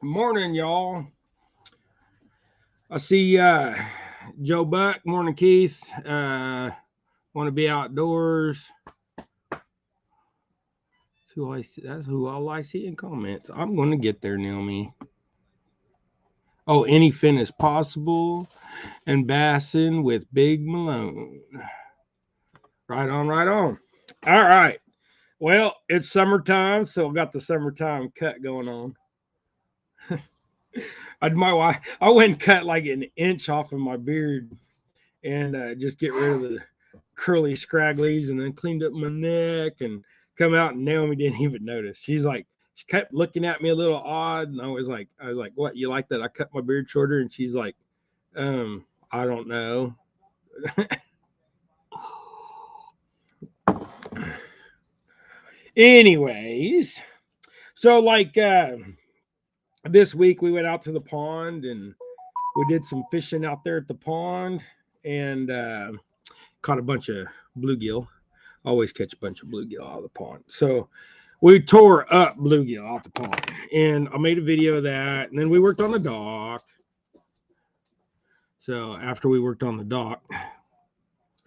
Morning, y'all. I see Joe Buck. Morning, Keith. Want to be outdoors. That's who all I see in comments. I'm going to get there, Naomi. Oh, any fin is possible. And Bassin with Big Malone. Right on, right on. All right. Well, it's summertime, so I got the summertime cut going on. My wife, I went and cut like an inch off of my beard and just get rid of the curly scragglies, and then cleaned up my neck and come out, and Naomi didn't even notice. She kept looking at me a little odd, and I was like, what, you like that I cut my beard shorter? And she's like, I don't know. Anyways, so like this week we went out to the pond and we did some fishing out there at the pond, and caught a bunch of bluegill. Always catch a bunch of bluegill out of the pond. So we tore up bluegill out the pond, and I made a video of that. And then we worked on the dock. So after we worked on the dock,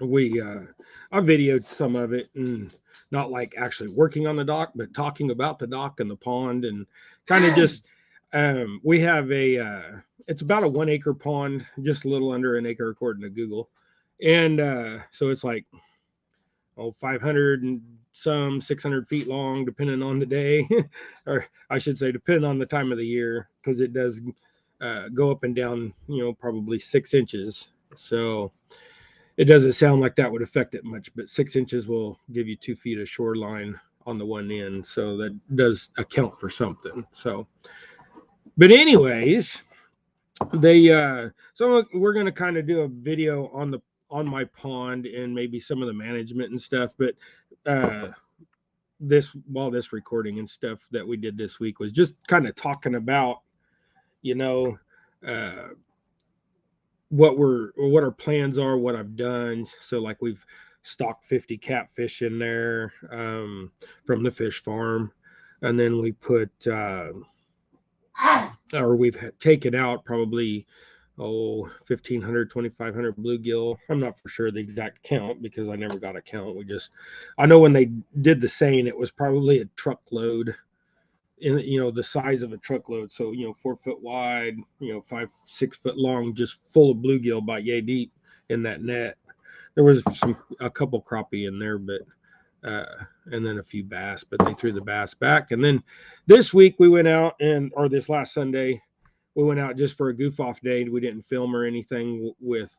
we I videoed some of it, and not like actually working on the dock, but talking about the dock and the pond, and kind of just we have a it's about a 1 acre pond, just a little under an acre according to Google, and so it's like 500 and some 600 feet long, depending on the day, or I should say, depending on the time of the year, because it does go up and down, probably 6 inches. So it doesn't sound like that would affect it much, but 6 inches will give you 2 feet of shoreline on the one end. So that does account for something. So, but anyways, so we're going to kind of do a video on my pond and maybe some of the management and stuff, but uh this recording and stuff that we did this week was just kind of talking about, you know uh what our plans are, what I've done. So like we've stocked 50 catfish in there from the fish farm, and then we put or we've taken out probably 1,500 2,500 bluegill. I'm not for sure the exact count because I never got a count. I know when they did the seine it was probably a truckload, in the size of a truckload. So 4 foot wide, 5 6 foot long, just full of bluegill by yay deep in that net. There was a couple crappie in there, but and then a few bass, but they threw the bass back. And then this week we went out, or this last Sunday, we went out just for a goof off day. We didn't film or anything with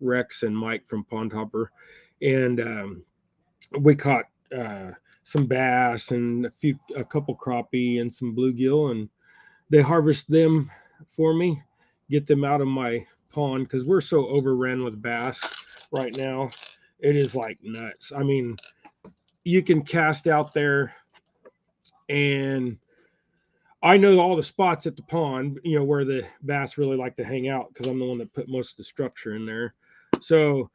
Rex and Mike from Pond Hopper, and we caught some bass and a couple crappie and some bluegill, and they harvest them for me, get them out of my pond because we're so overrun with bass right now. It is like nuts. I mean, you can cast out there, and I know all the spots at the pond, where the bass really like to hang out because I'm the one that put most of the structure in there. So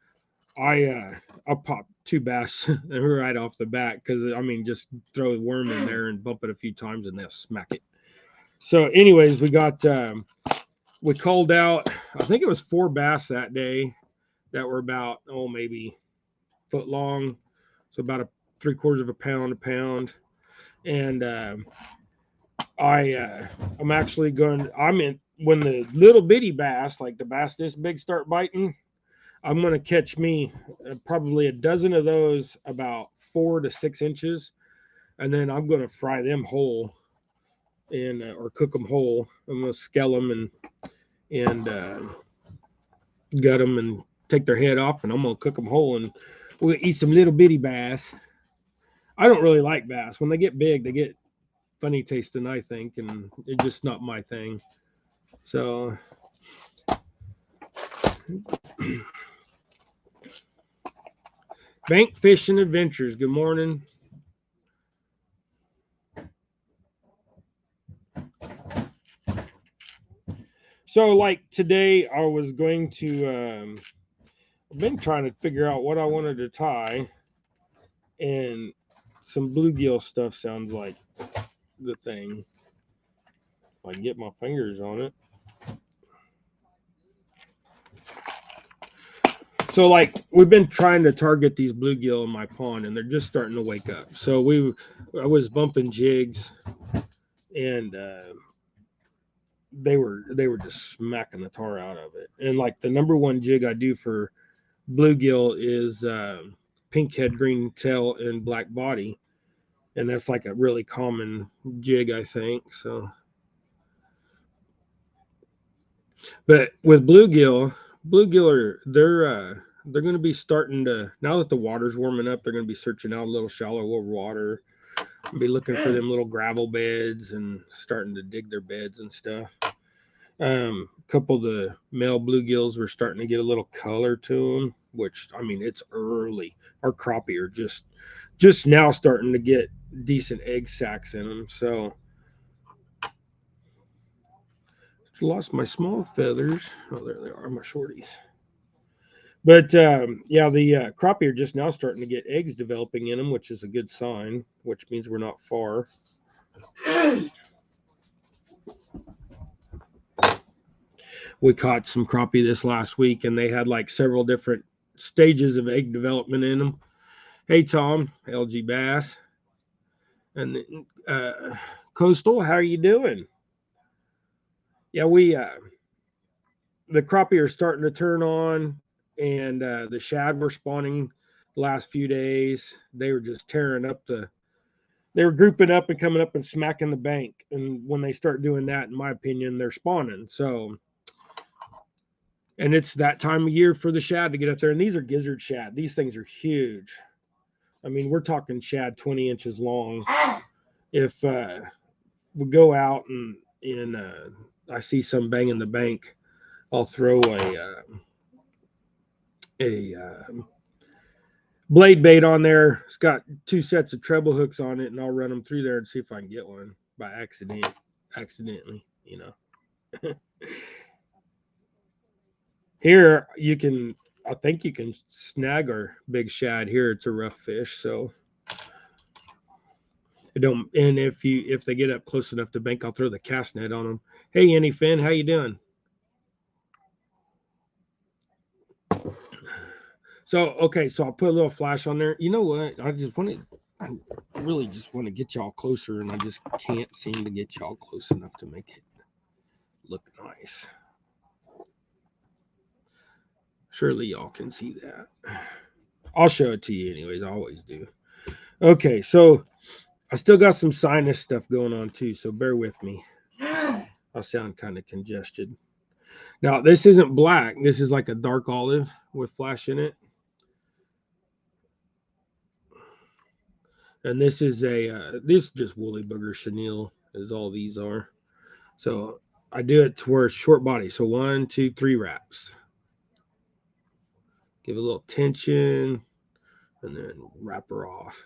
I'll pop two bass right off the bat because I mean just throw a worm in there and bump it a few times and they'll smack it. So, anyways, we called out. I think it was 4 bass that day that were about maybe foot long, so about a 3/4 of a pound. And I'm actually going. I'm in when the little bitty bass, like the bass this big, start biting. I'm going to catch me probably a dozen of those about 4 to 6 inches, and then I'm going to fry them whole and or cook them whole. I'm going to scale them and gut them and take their head off, and I'm going to cook them whole, and we'll eat some little bitty bass. I don't really like bass. When they get big, they get funny tasting, I think, and it's just not my thing. So Bank Fishing Adventures, good morning. So like today I was going to I've been trying to figure out what I wanted to tie, and some bluegill stuff sounds like the thing. If I can get my fingers on it. So like we've been trying to target these bluegill in my pond, and they're just starting to wake up. So I was bumping jigs, and they were just smacking the tar out of it. And like the number one jig I do for bluegill is pink head, green tail, and black body, and that's like a really common jig, I think. So, but with bluegill are they're going to be starting to, now that the water's warming up, they're going to be searching out a little shallower water, be looking for them little gravel beds and starting to dig their beds and stuff. A couple of the male bluegills were starting to get a little color to them, which I mean it's early. Our crappie are just now starting to get decent egg sacs in them. So lost my small feathers. Oh, there they are, my shorties. But yeah, the crappie are just now starting to get eggs developing in them, which is a good sign, which means we're not far. We caught some crappie this last week, and they had like several different stages of egg development in them. Hey, Tom, LG Bass, and Coastal, how are you doing? Yeah, we the crappie are starting to turn on, and the shad were spawning the last few days. They were just tearing up they were grouping up and coming up and smacking the bank. And when they start doing that, in my opinion, they're spawning. So, and it's that time of year for the shad to get up there. And these are gizzard shad. These things are huge. I mean, we're talking shad 20 inches long. If we go out and I see some banging the bank, I'll throw a blade bait on there. It's got 2 sets of treble hooks on it, and I'll run them through there and see if I can get one by accidentally, you know. Here you can, I think you can snag our big shad here. It's a rough fish, so I don't. And if they get up close enough to bank, I'll throw the cast net on them. Hey, Annie Finn, how you doing? So okay, so I'll put a little flash on there. You know what? I really just want to get y'all closer, and I just can't seem to get y'all close enough to make it look nice. Surely y'all can see that. I'll show it to you anyways. I always do. Okay, so I still got some sinus stuff going on too, so bear with me. I sound kind of congested. Now, this isn't black. This is like a dark olive with flash in it. And this is this is just woolly booger chenille, as all these are. So I do it to where it's short body. So 1, 2, 3 wraps. Give a little tension and then wrap her off.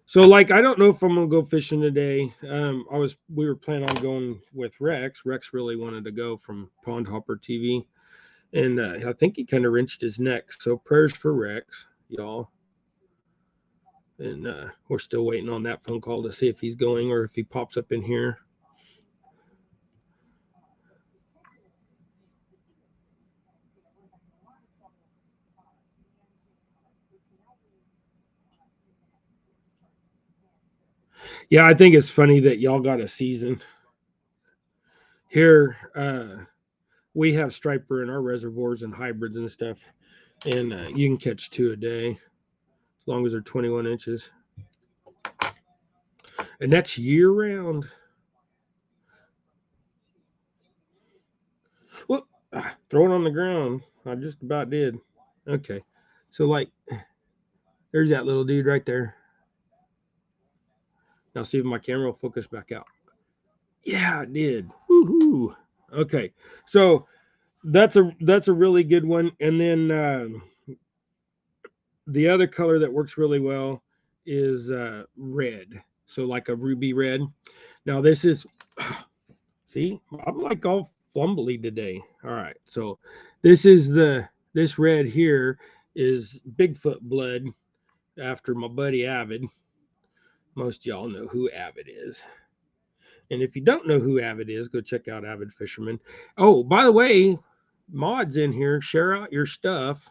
So like I don't know if I'm gonna go fishing today. We were planning on going with Rex. Rex really wanted to go from Pond Hopper TV, and I think he kind of wrenched his neck. So prayers for Rex, y'all. And we're still waiting on that phone call to see if he's going or if he pops up in here. Yeah, I think it's funny that y'all got a season. Here, we have striper in our reservoirs and hybrids and stuff, and you can catch 2 a day as long as they're 21 inches. And that's year round. Whoop, throw it on the ground. I just about did. Okay. So, like, there's that little dude right there. Now, see if my camera will focus back out. Yeah, it did. Woohoo. Okay. So, that's a really good one. And then the other color that works really well is red. So, like a ruby red. Now, this is, see, I'm like all fumbly today. All right. So, this red here is Bigfoot blood after my buddy Avid. Most y'all know who Avid is. And if you don't know who Avid is, go check out Avid Fisherman. Oh, by the way, mods in here, share out your stuff.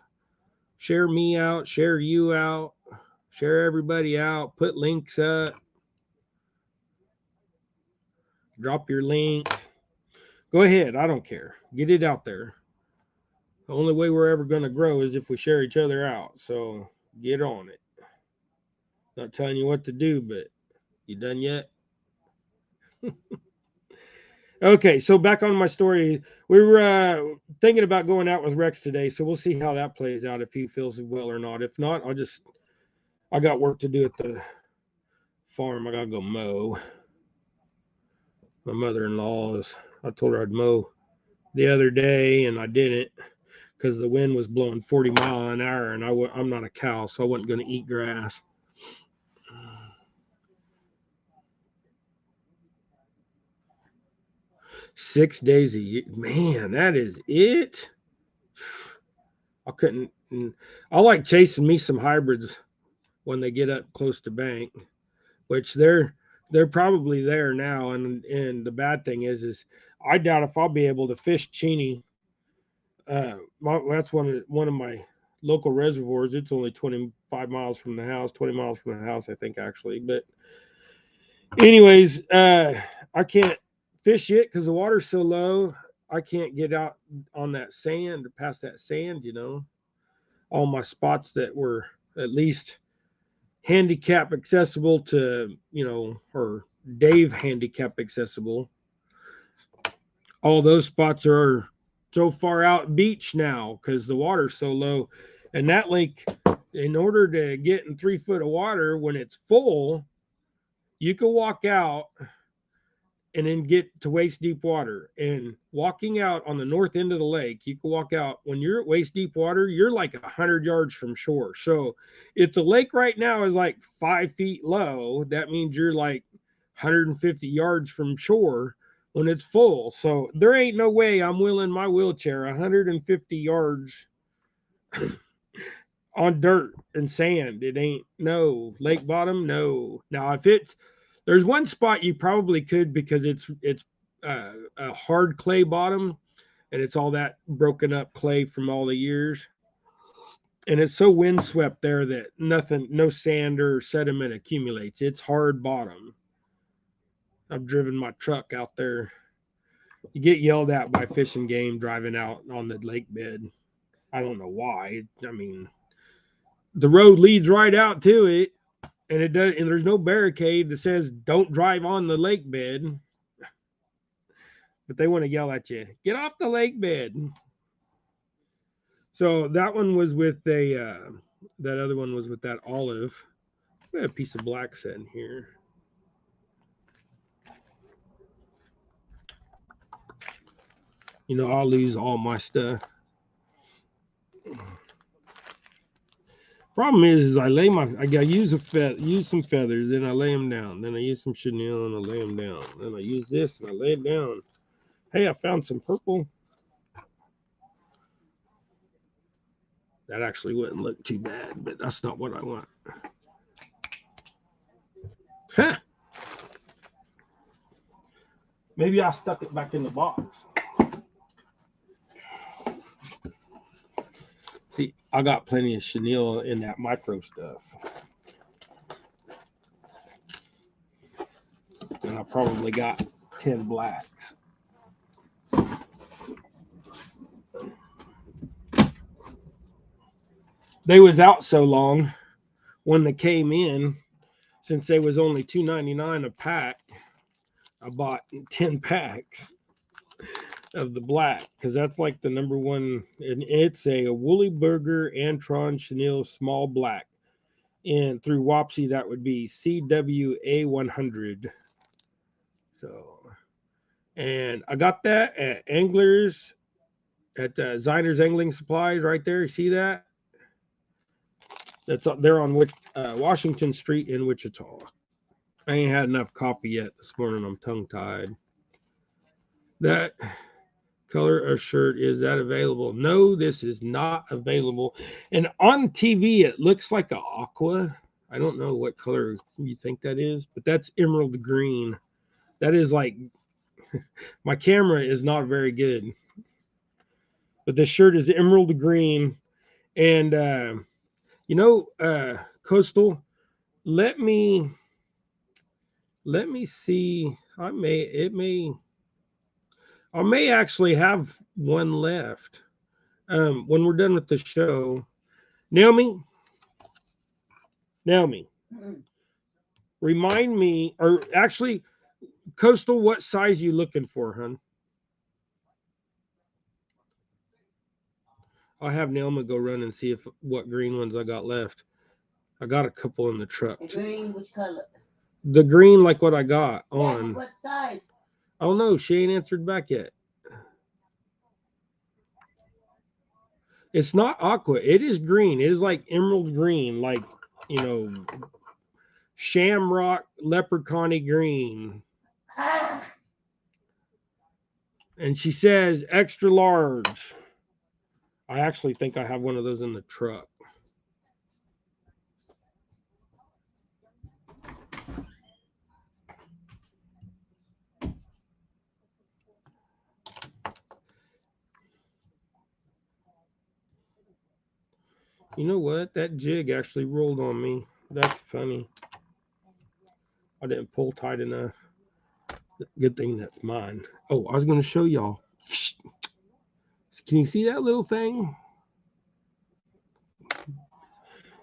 Share me out, share you out, share everybody out, put links up, drop your link. Go ahead, I don't care. Get it out there. The only way we're ever going to grow is if we share each other out. So get on it. Not telling you what to do, but you done yet? Okay, so back on my story. We were thinking about going out with Rex today, so we'll see how that plays out, if he feels well or not. If not, I got work to do at the farm. I got to go mow. My mother-in-law I told her I'd mow the other day, and I didn't because the wind was blowing 40 mile an hour, and I'm not a cow, so I wasn't going to eat grass. Six days a year, man, that is it. I couldn't. I like chasing me some hybrids when they get up close to bank, which they're probably there now. And the bad thing is I doubt if I'll be able to fish Cheney. That's one of my local reservoirs. It's only 25 miles from the house, 20 miles from the house, I think, actually. But anyways, I can't fish it because the water's so low. I can't get out on that sand, past that sand, all my spots that were at least handicap accessible to, or Dave handicap accessible. All those spots are so far out beach now because the water's so low. And that lake, in order to get in 3 foot of water when it's full, you can walk out and then get to waist deep water. And walking out on the north end of the lake, you can walk out when you're at waist deep water, you're like 100 yards from shore. So if the lake right now is like 5 feet low, that means you're like 150 yards from shore when it's full. So there ain't no way I'm wheeling my wheelchair 150 yards on dirt and sand. It ain't no lake bottom. No. Now, there's one spot you probably could because it's a hard clay bottom and it's all that broken up clay from all the years. And it's so windswept there that no sand or sediment accumulates. It's hard bottom. I've driven my truck out there. You get yelled at by Fish and Game driving out on the lake bed. I don't know why. I mean, the road leads right out to it, and it does. And there's no barricade that says "Don't drive on the lake bed." But they want to yell at you, "Get off the lake bed." So that one was with that other one was with that olive. We have a piece of black set in here. I'll lose all my stuff. Problem is I use some feathers, then I lay them down, then I use some chenille and I lay them down, then I use this and I lay it down. Hey, I found some purple. That actually wouldn't look too bad, but that's not what I want. Huh. Maybe I stuck it back in the box. See, I got plenty of chenille in that micro stuff. And I probably got 10 blacks. They was out so long when they came in, since they was only $2.99 a pack, I bought 10 packs of the black because that's like the number one, and it's a Woolly Burger Antron Chenille Small Black, and through Wapsi that would be CWA100. So, and I got that at Anglers at Ziner's Angling Supplies right there. You see that? They're on Washington Street in Wichita. I ain't had enough coffee yet this morning. I'm tongue-tied. That color of shirt, is that available? No, this is not available. And on TV, it looks like an aqua. I don't know what color you think that is, but that's emerald green. That is like, my camera is not very good. But this shirt is emerald green. And, Coastal, let me see. I may actually have one left. When we're done with the show. Naomi, remind me, or actually, Coastal, what size you looking for, hun? I'll have Naomi go run and see what green ones I got left. I got a couple in the truck. The green, which color? The green, like what I got on. Yeah, what size? I don't know. She ain't answered back yet. It's not aqua. It is green. It is like emerald green, like, shamrock leprechaun-y green. And she says extra large. I actually think I have one of those in the truck. You know what? That jig actually rolled on me. That's funny. I didn't pull tight enough. Good thing that's mine. Oh, I was going to show y'all. Can you see that little thing?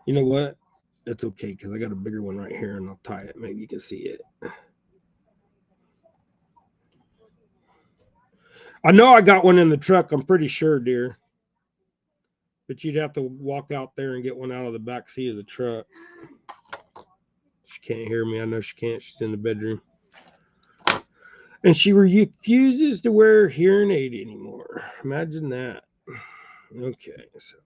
You know what? That's okay because I got a bigger one right here and I'll tie it. Maybe you can see it. I know I got one in the truck. I'm pretty sure, dear. But you'd have to walk out there and get one out of the back seat of the truck. She can't hear me. I know she can't. She's in the bedroom. And she refuses to wear hearing aid anymore. Imagine that. Okay, so.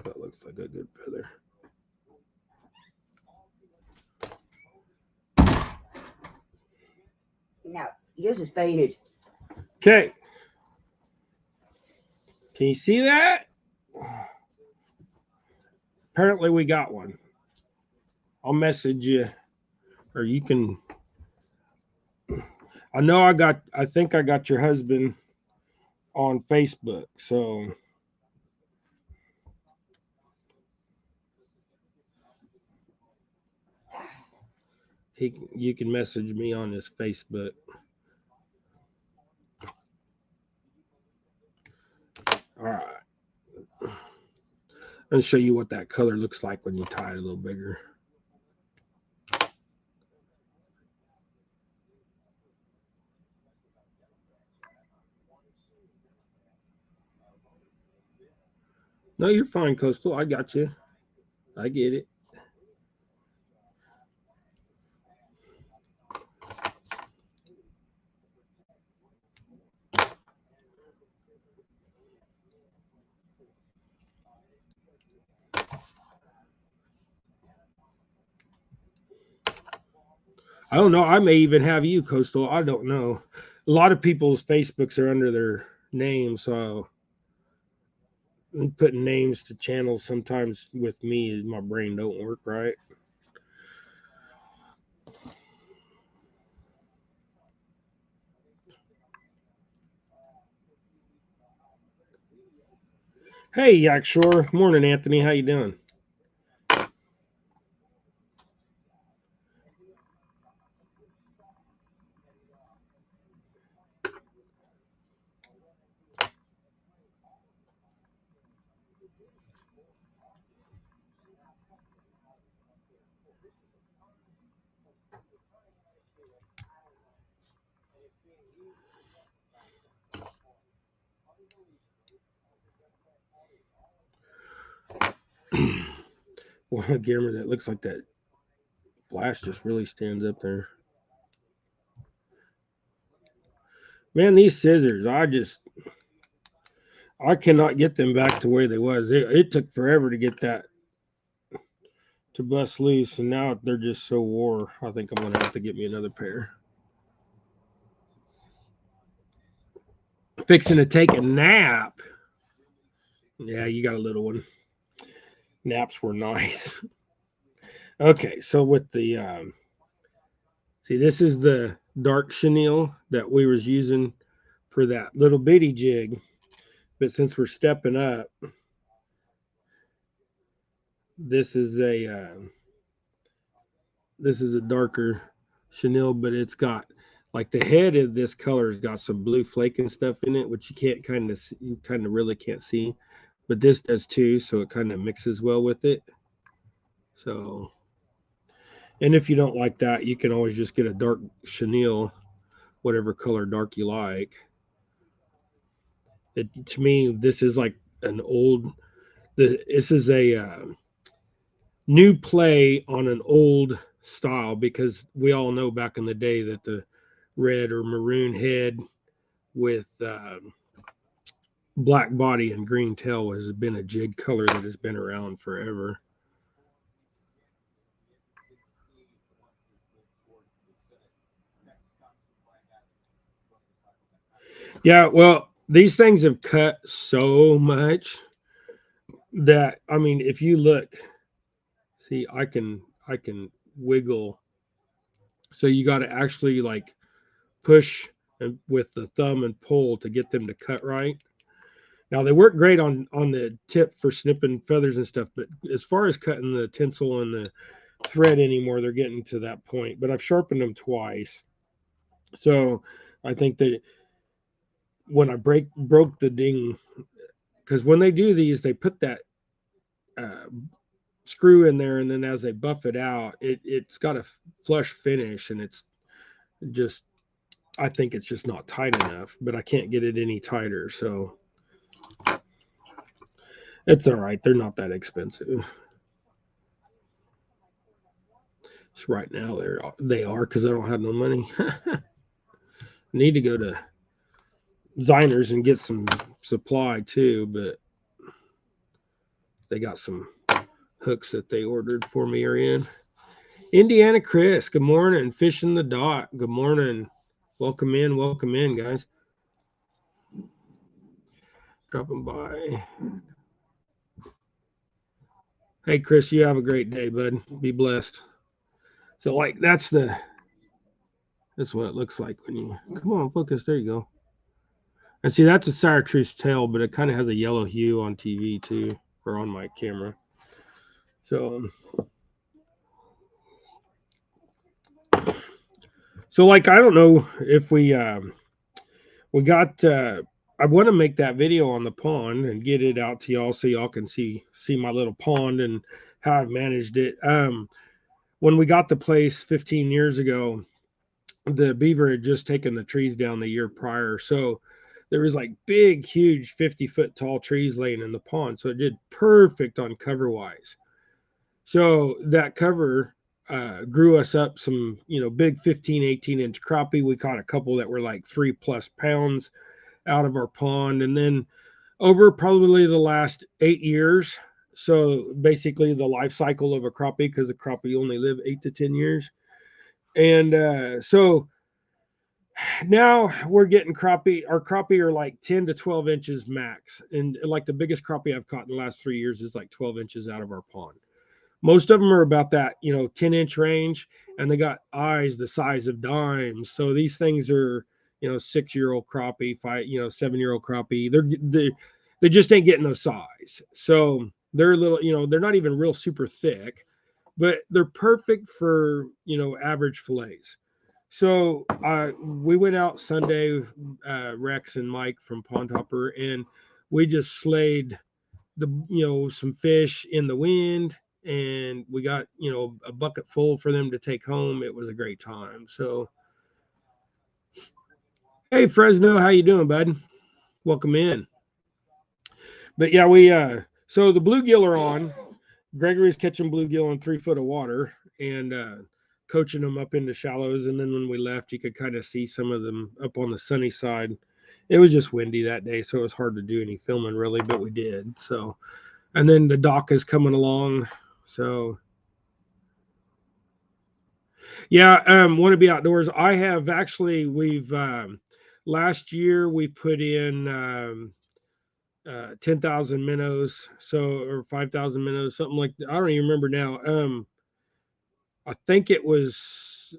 That looks like a good feather. No, yours is faded. Okay. Can you see that? Apparently we got one. I'll message you, or you can. I think I got your husband on Facebook, so you can message me on his Facebook. All right. I'll show you what that color looks like when you tie it a little bigger. No, you're fine, Coastal. I got you. I get it. I don't know. I may even have you, Coastal. I don't know. A lot of people's Facebooks are under their name, so putting names to channels sometimes with me, my brain don't work right. Hey, Yak Shore. Morning, Anthony. How you doing? Well, a camera that looks like that flash just really stands up there. Man, these scissors, I cannot get them back to where they was. It took forever to get that to bust loose, and now they're just so wore. I think I'm gonna have to get me another pair. Fixing to take a nap. Yeah, you got a little one. Naps were nice. Okay, so with the see, this is the dark chenille that we was using for that little bitty jig, but since we're stepping up, this is a darker chenille, but it's got like the head of this color has got some blue flake and stuff in it, which you kind of really can't see, but this does too, so it kind of mixes well with it. So, and if you don't like that, you can always just get a dark chenille, whatever color dark you like. To me, this is like an old. This is a new play on an old style, because we all know back in the day that the red or maroon head with black body and green tail has been a jig color that has been around forever. Yeah, well, these things have cut so much that, I mean, if you look, see, I can wiggle. So you got to actually like push and with the thumb and pull to get them to cut right. Now they work great on the tip for snipping feathers and stuff, but as far as cutting the tinsel and the thread anymore, they're getting to that point. But I've sharpened them twice, so I think that when I broke the ding, because when they do these, they put that uh, screw in there, and then as they buff it out, it's got a flush finish, and it's just, I think it's just not tight enough, but I can't get it any tighter, so it's all right. They're not that expensive. So right now they are, because I don't have no money. Need to go to Ziners and get some supply too, but they got some hooks that they ordered for me are in. Indiana Chris, good morning. Fishing the Dot, good morning. Welcome in, guys. Dropping by. Hey, Chris, you have a great day, bud. Be blessed. So, like, that's what it looks like when you come on, focus. There you go. And see, that's a Sartreuse tail, but it kind of has a yellow hue on TV too, or on my camera. So, like, I don't know if we got. I want to make that video on the pond and get it out to y'all so y'all can see my little pond and how I've managed it. When we got the place 15 years ago, the beaver had just taken the trees down the year prior, so there was like big, huge 50-foot tall trees laying in the pond, so it did perfect on cover wise. So that cover grew us up some, big 15, 18-inch crappie. We caught a couple that were like 3+ pounds out of our pond. And then over probably the last 8 years, so basically the life cycle of a crappie, because the crappie only live 8 to 10 years. And so now we're getting crappie. Our crappie are like 10 to 12 inches max. And like the biggest crappie I've caught in the last 3 years is like 12 inches out of our pond. Most of them are about that, 10-inch range, and they got eyes the size of dimes. So these things are, 6-year-old crappie, 7-year-old crappie. They just ain't getting no size. So they're a little, they're not even real super thick, but they're perfect for, average fillets. So we went out Sunday, Rex and Mike from Pond Hopper, and we just slayed some fish in the wind, and we got a bucket full for them to take home. It was a great time. So hey, Fresno, how you doing, bud? Welcome in. But yeah, we so the bluegill are on. Gregory's catching bluegill in 3 foot of water and coaching them up into shallows. And then when we left, you could kind of see some of them up on the sunny side. It was just windy that day, so it was hard to do any filming really, but we did. So, and then the dock is coming along. So Yeah, want to be outdoors. I have actually, we've last year we put in 10,000 minnows, so or 5,000 minnows, something like that. I don't even remember now. I think it was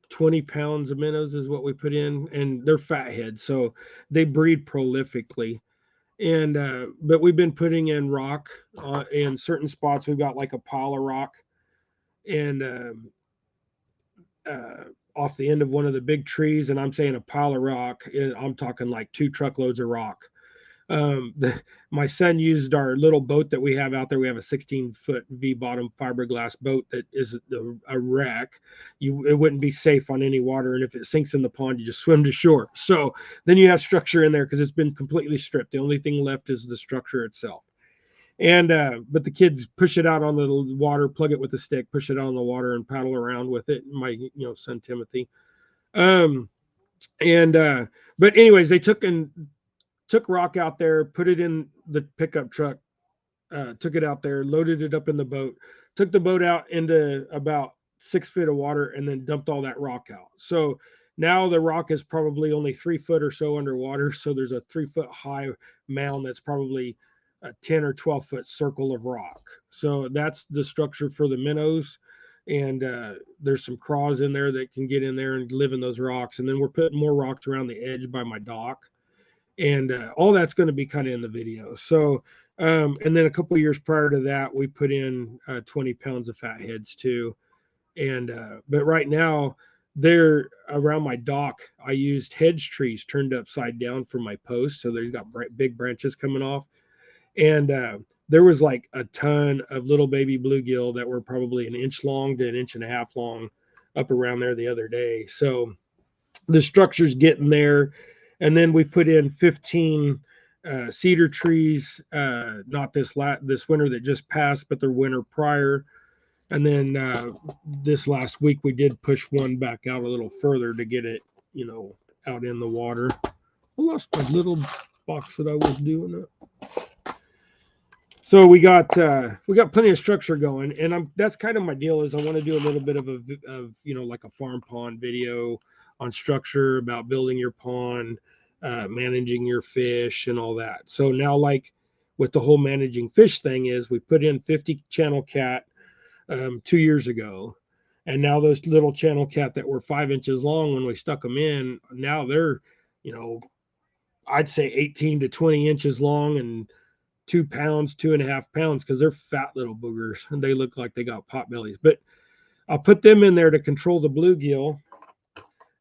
20 pounds of minnows is what we put in, and they're fatheads, so they breed prolifically. And but we've been putting in rock in certain spots. We've got like a pile of rock, and uh, off the end of one of the big trees, and I'm saying a pile of rock. I'm talking like 2 truckloads of rock. My son used our little boat that we have out there. We have a 16-foot V bottom fiberglass boat that is a wreck. It wouldn't be safe on any water, and if it sinks in the pond, you just swim to shore. So then you have structure in there because it's been completely stripped. The only thing left is the structure itself. And but the kids push it out on the water, plug it with a stick, push it out on the water, and paddle around with it. My son Timothy. Um, and but anyways, they took rock out there, put it in the pickup truck, took it out there, loaded it up in the boat, took the boat out into about 6 feet of water, and then dumped all that rock out. So now the rock is probably only 3 foot or so underwater. So there's a 3 foot high mound that's probably a 10 or 12 foot circle of rock. So that's the structure for the minnows. And there's some craws in there that can get in there and live in those rocks. And then we're putting more rocks around the edge by my dock, and all that's going to be kind of in the video. So and then a couple of years prior to that we put in 20 pounds of fatheads too. And but right now they're around my dock. I used hedge trees turned upside down for my posts, so they've got big branches coming off. And there was like a ton of little baby bluegill that were probably an inch long to an inch and a half long up around there the other day. So the structure's getting there. And then we put in 15 cedar trees, not this winter that just passed, but the winter prior. And then this last week we did push one back out a little further to get it, out in the water. I lost my little box that I was doing it. So we got plenty of structure going, and that's kind of my deal. Is I want to do a little bit of like a farm pond video on structure, about building your pond, managing your fish, and all that. So now, like with the whole managing fish thing, is we put in 50 channel cat 2 years ago, and now those little channel cat that were 5 inches long when we stuck them in, now they're, you know, I'd say 18 to 20 inches long and 2 pounds, 2.5 pounds, because they're fat little boogers and they look like they got pot bellies. But I'll put them in there to control the bluegill.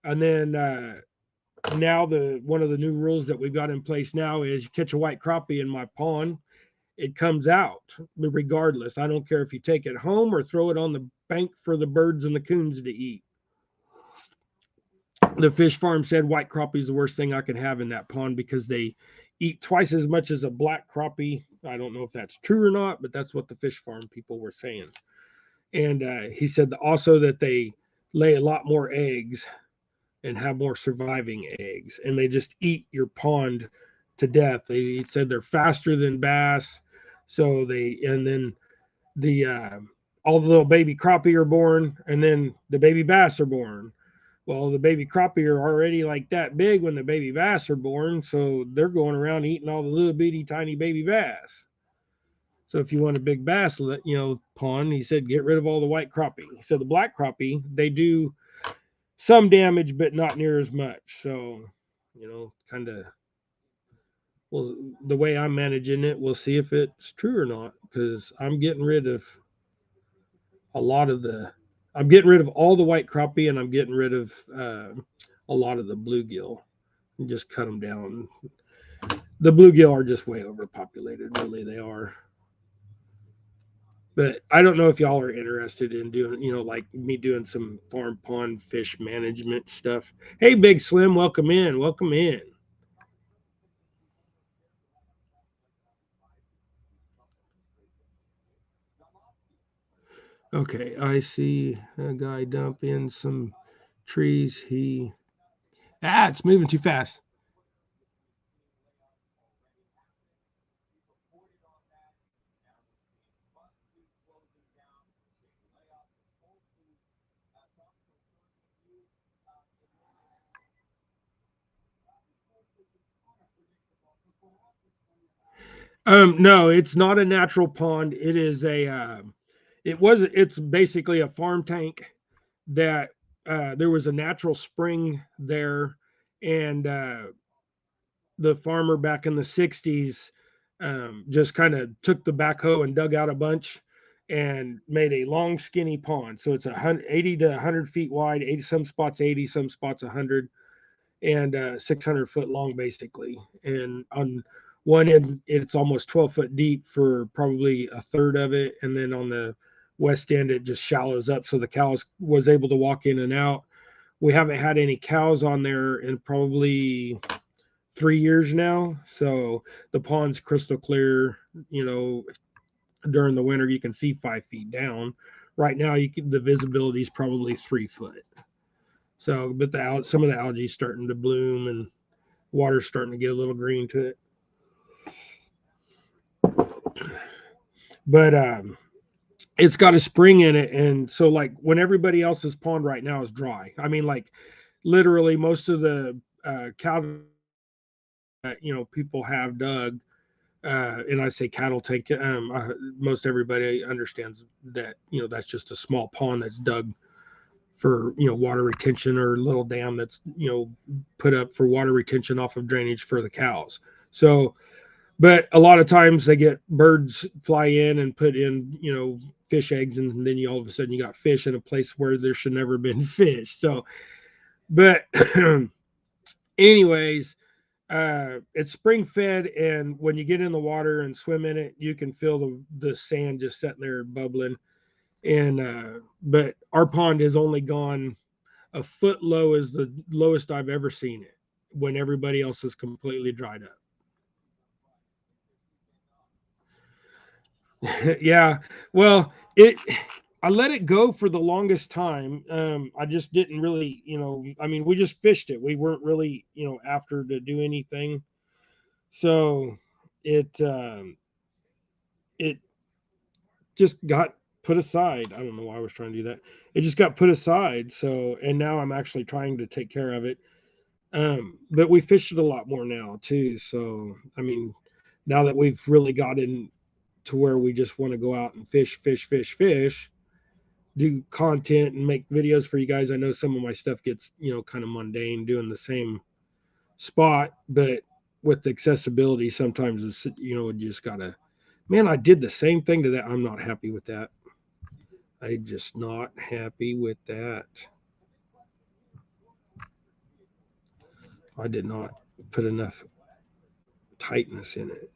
And then now the one of the new rules that we've got in place now is you catch a white crappie in my pond, it comes out regardless. I don't care if you take it home or throw it on the bank for the birds and the coons to eat. The fish farm said white crappie is the worst thing I can have in that pond because they eat twice as much as a black crappie. I don't know if that's true or not, but that's what the fish farm people were saying. And he said also that they lay a lot more eggs and have more surviving eggs, and they just eat your pond to death. He said they're faster than bass, so and then the all the little baby crappie are born, and then the baby bass are born. Well, the baby crappie are already like that big when the baby bass are born, so they're going around eating all the little bitty tiny baby bass. So if you want a big bass, pond, he said get rid of all the white crappie. So the black crappie, they do some damage, but not near as much. So, kind of, well, the way I'm managing it, we'll see if it's true or not, because I'm getting rid of a lot of I'm getting rid of all the white crappie, and I'm getting rid of a lot of the bluegill and just cut them down. The bluegill are just way overpopulated, really, they are. But I don't know if y'all are interested in doing, like me doing some farm pond fish management stuff. Hey, Big Slim, welcome in. Welcome in. Okay, I see a guy dump in some trees. It's moving too fast. No, it's not a natural pond. It is a it's basically a farm tank that there was a natural spring there, and the farmer back in the 60s just kind of took the backhoe and dug out a bunch and made a long skinny pond. So it's 80 to 100 feet wide, 80 some spots 80, some spots 100, and 600-foot long basically. And on one end it's almost 12 foot deep for probably a third of it, and then on the west end it just shallows up so the cows was able to walk in and out. We haven't had any cows on there in probably 3 years now, so the pond's crystal clear. You know, during the winter you can see 5 feet down. Right now the visibility is probably 3 foot. So but some of the algae starting to bloom and water's starting to get a little green to it. But it's got a spring in it, and so like when everybody else's pond right now is dry, I mean, like literally most of the cow that people have dug, and I say cattle tank, most everybody understands that that's just a small pond that's dug for water retention, or a little dam that's put up for water retention off of drainage for the cows. So but a lot of times they get birds fly in and put in fish eggs, and then you all of a sudden you got fish in a place where there should never been fish. So but anyways, it's spring fed, and when you get in the water and swim in it you can feel the sand just sitting there bubbling. And but our pond has only gone a foot low, is the lowest I've ever seen it, when everybody else is completely dried up. Yeah. Well, I let it go for the longest time. I just didn't really, I mean, we just fished it. We weren't really, after to do anything. So it just got put aside. I don't know why I was trying to do that. It just got put aside. So, and now I'm actually trying to take care of it. But we fish it a lot more now too. So, I mean, now that we've really gotten to where we just want to go out and fish, do content and make videos for you guys. I know some of my stuff gets, kind of mundane doing the same spot, but with accessibility, sometimes it's, you just gotta, man, I did the same thing to that. I'm not happy with that. I'm just not happy with that. I did not put enough tightness in it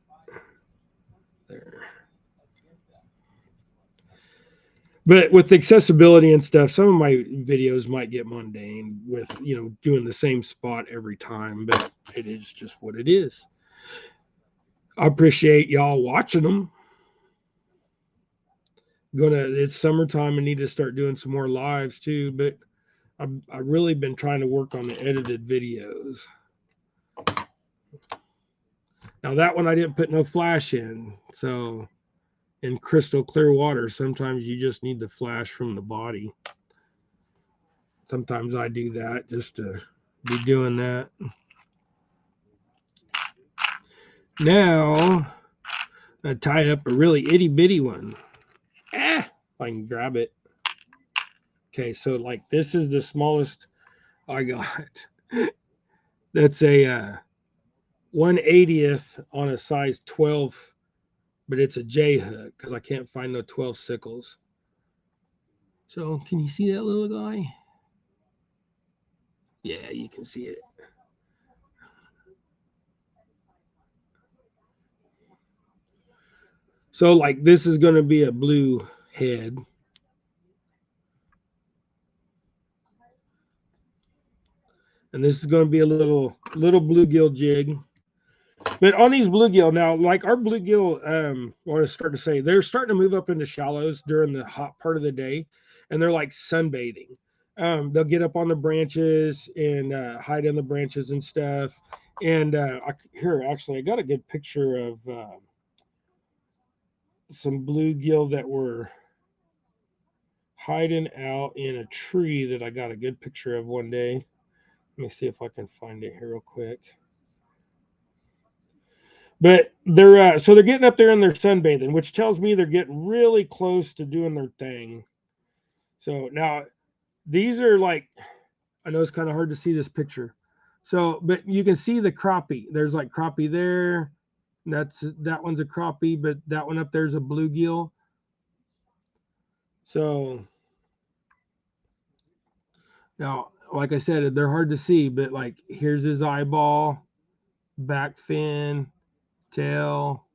there. But with accessibility and stuff, some of my videos might get mundane with doing the same spot every time, but it is just what it is. I appreciate y'all watching them. It's summertime. I need to start doing some more lives too, but I've really been trying to work on the edited videos. Now that one I didn't put no flash in, so in crystal clear water, sometimes you just need the flash from the body. Sometimes I do that just to be doing that. Now I tie up a really itty bitty one. If I can grab it. Okay, so like this is the smallest I got. That's a 1/80th on a size 12, but it's a J hook because I can't find no 12 sickles. So can you see that little guy? Yeah, you can see it. So like this is going to be a blue head. And this is going to be a little bluegill jig. But on these bluegill now, like our bluegill, I want to start to say they're starting to move up into shallows during the hot part of the day, and they're like sunbathing. They'll get up on the branches and hide in the branches and stuff. And here, actually, I got a good picture of some bluegill that were hiding out in a tree that I got a good picture of one day. Let me see if I can find it here real quick. But they're so they're getting up there and they're sunbathing, which tells me they're getting really close to doing their thing. So now these are like, I know it's kind of hard to see this picture. So, but you can see the crappie. There's like crappie there. That one's a crappie, but that one up there's a bluegill. So now, like I said, they're hard to see, but like here's his eyeball, back fin, tail.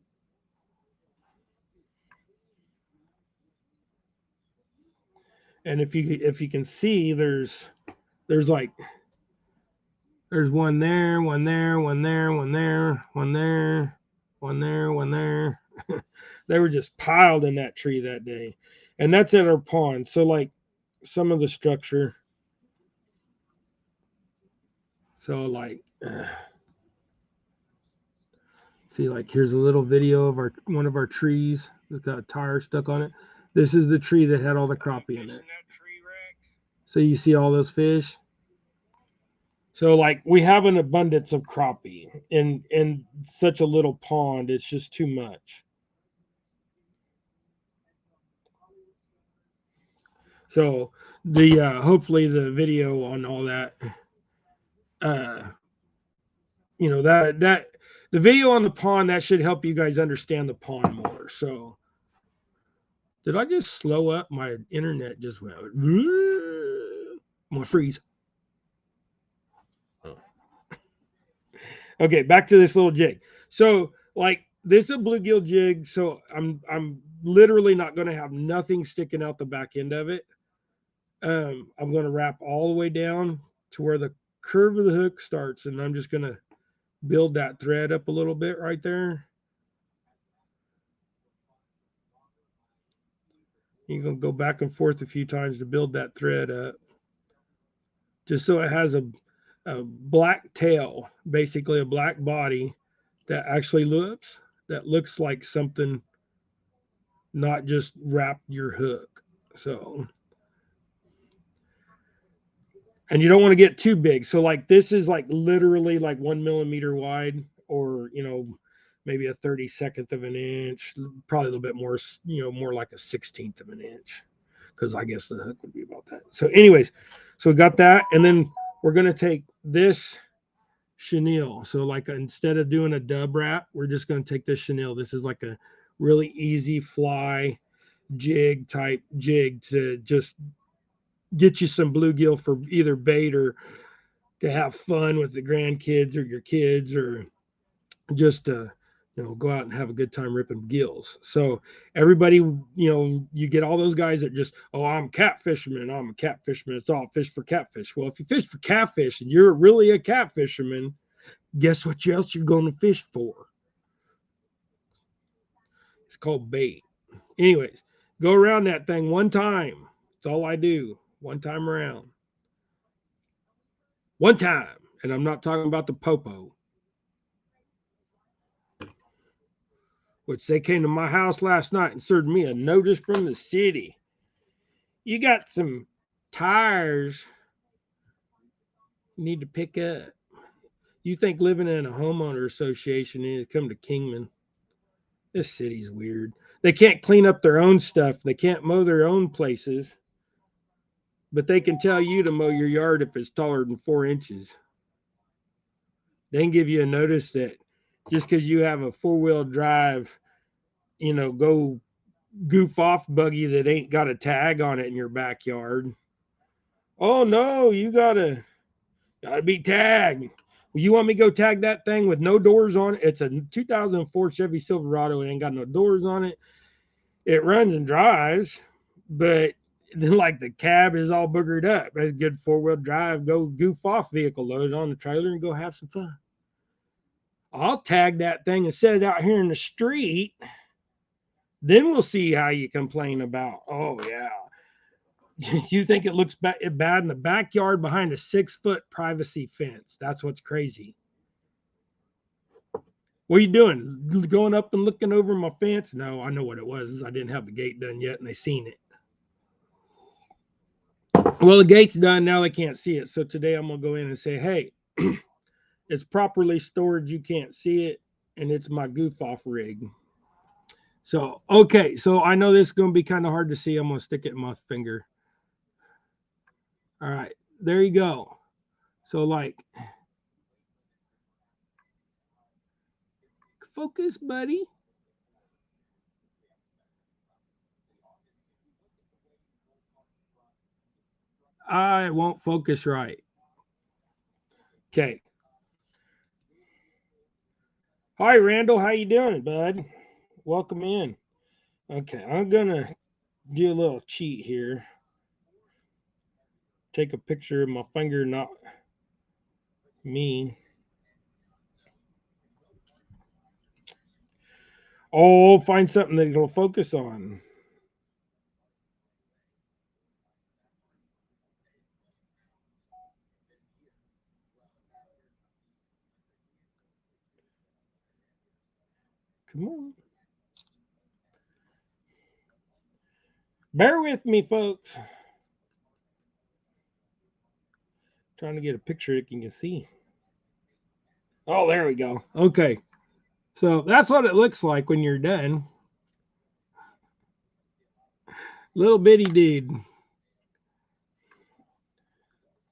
And if you can see, there's like there's one there, one there, one there, one there, one there, one there, one there. They were just piled in that tree that day. And that's at our pond. So like some of the structure. So like see, like here's a little video of our one of our trees. It's got a tire stuck on it. This is the tree that had all the crappie in it. So you see all those fish. So like we have an abundance of crappie in such a little pond. It's just too much. So the hopefully the video on all that, uh, that the video on the pond that should help you guys understand the pond more. So did I just slow up? My internet just went. I'm gonna freeze. Oh. Okay, back to this little jig. So like this is a bluegill jig. So I'm literally not going to have nothing sticking out the back end of it. I'm going to wrap all the way down to where the curve of the hook starts, and I'm just going to build that thread up a little bit right there. You're going to go back and forth a few times to build that thread up, just so it has a black tail, basically a black body that actually looks like something, not just wrapped your hook. So, and you don't want to get too big. So like this is like literally like 1 millimeter wide, or maybe a 32nd of an inch, probably a little bit more, more like a 16th of an inch, because I guess the hook would be about that. So anyways, so we got that, and then we're going to take this chenille. So like instead of doing a dub wrap, we're just going to take this chenille. This is like a really easy fly jig type jig to just get you some bluegill for either bait or to have fun with the grandkids or your kids, or just go out and have a good time ripping gills. So everybody, you get all those guys that just, oh, I'm a catfisherman, I'm a catfisherman, it's all fish for catfish. Well, if you fish for catfish and you're really a catfisherman, guess what else you're going to fish for? It's called bait. Anyways, go around that thing one time. That's all I do. One time around. One time. And I'm not talking about the popo, which they came to my house last night and served me a notice from the city. You got some tires you need to pick up. You think living in a homeowner association is come to Kingman? This city's weird. They can't clean up their own stuff. They can't mow their own places, but they can tell you to mow your yard if it's taller than 4 inches. They can give you a notice that just because you have a 4-wheel drive, go goof off buggy that ain't got a tag on it in your backyard. Oh no, you gotta be tagged. Well, you want me to go tag that thing with no doors on it? It's a 2004 Chevy Silverado. It ain't got no doors on it. It runs and drives, but then like the cab is all boogered up. That's a good 4-wheel drive, go goof off vehicle, load it on the trailer and go have some fun. I'll tag that thing and set it out here in the street. Then we'll see how you complain about, oh yeah, you think it looks bad in the backyard behind a 6-foot privacy fence. That's what's crazy. What are you doing? Going up and looking over my fence? No, I know what it was. I didn't have the gate done yet and they seen it. Well, the gate's done. Now they can't see it. So today I'm going to go in and say, hey, it's properly stored. You can't see it. and it's my goof off rig. So, okay, so I know this is going to be kind of hard to see. I'm going to stick it in my finger. All right, there you go. So, like, focus, buddy. I won't focus right. Okay. Hi, Randall. How you doing, bud? Welcome in. Okay, I'm gonna do a little cheat here. Take a picture of my finger, not me. Oh, find something that it'll focus on. Come on. Bear with me, folks. Trying to get a picture you can see. Oh, there we go. Okay. So that's what it looks like when you're done. Little bitty dude.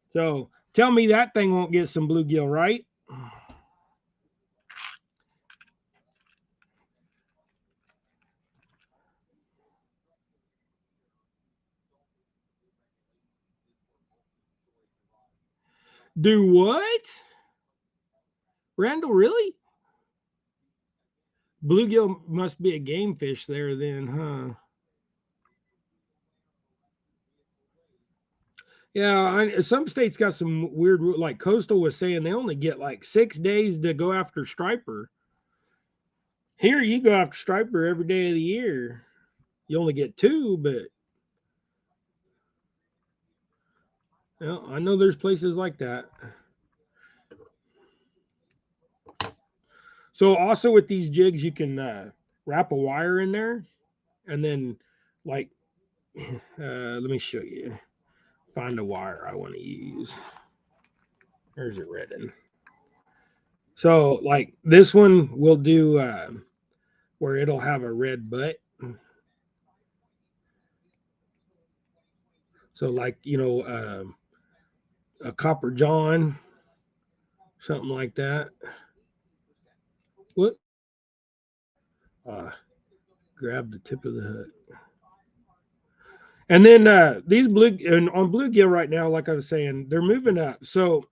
So tell me that thing won't get some bluegill, right? Do what? Randall, really? Bluegill must be a game fish there then, huh? Yeah, some states got some weird, like Coastal was saying they only get like 6 days to go after striper. Here you go after striper every day of the year. You only get two, but I know there's places like that. So also with these jigs, you can wrap a wire in there, and then like, let me show you. Find a wire I want to use. There's it written. So like this one will do where it'll have a red butt. So like a copper john, something like that. What? Uh, grab the tip of the hook. And then these blue and on bluegill right now, like I was saying, they're moving up. So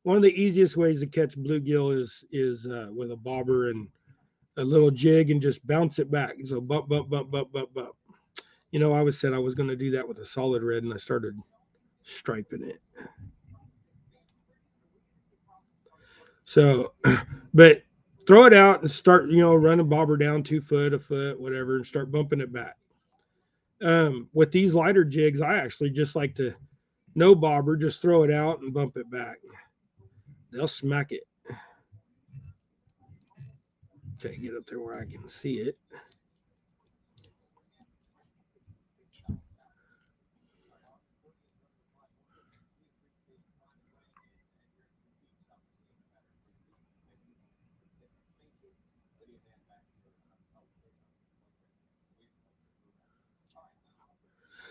one of the easiest ways to catch bluegill is with a bobber and a little jig and just bounce it back. So bump, bump, bump, bump, bump, bump. I always said I was going to do that with a solid red, and I started striping it. So, but throw it out and start, run a bobber down 2 foot, a foot, whatever, and start bumping it back. With these lighter jigs, I actually just like to no bobber, just throw it out and bump it back. They'll smack it. Okay, get up there where I can see it.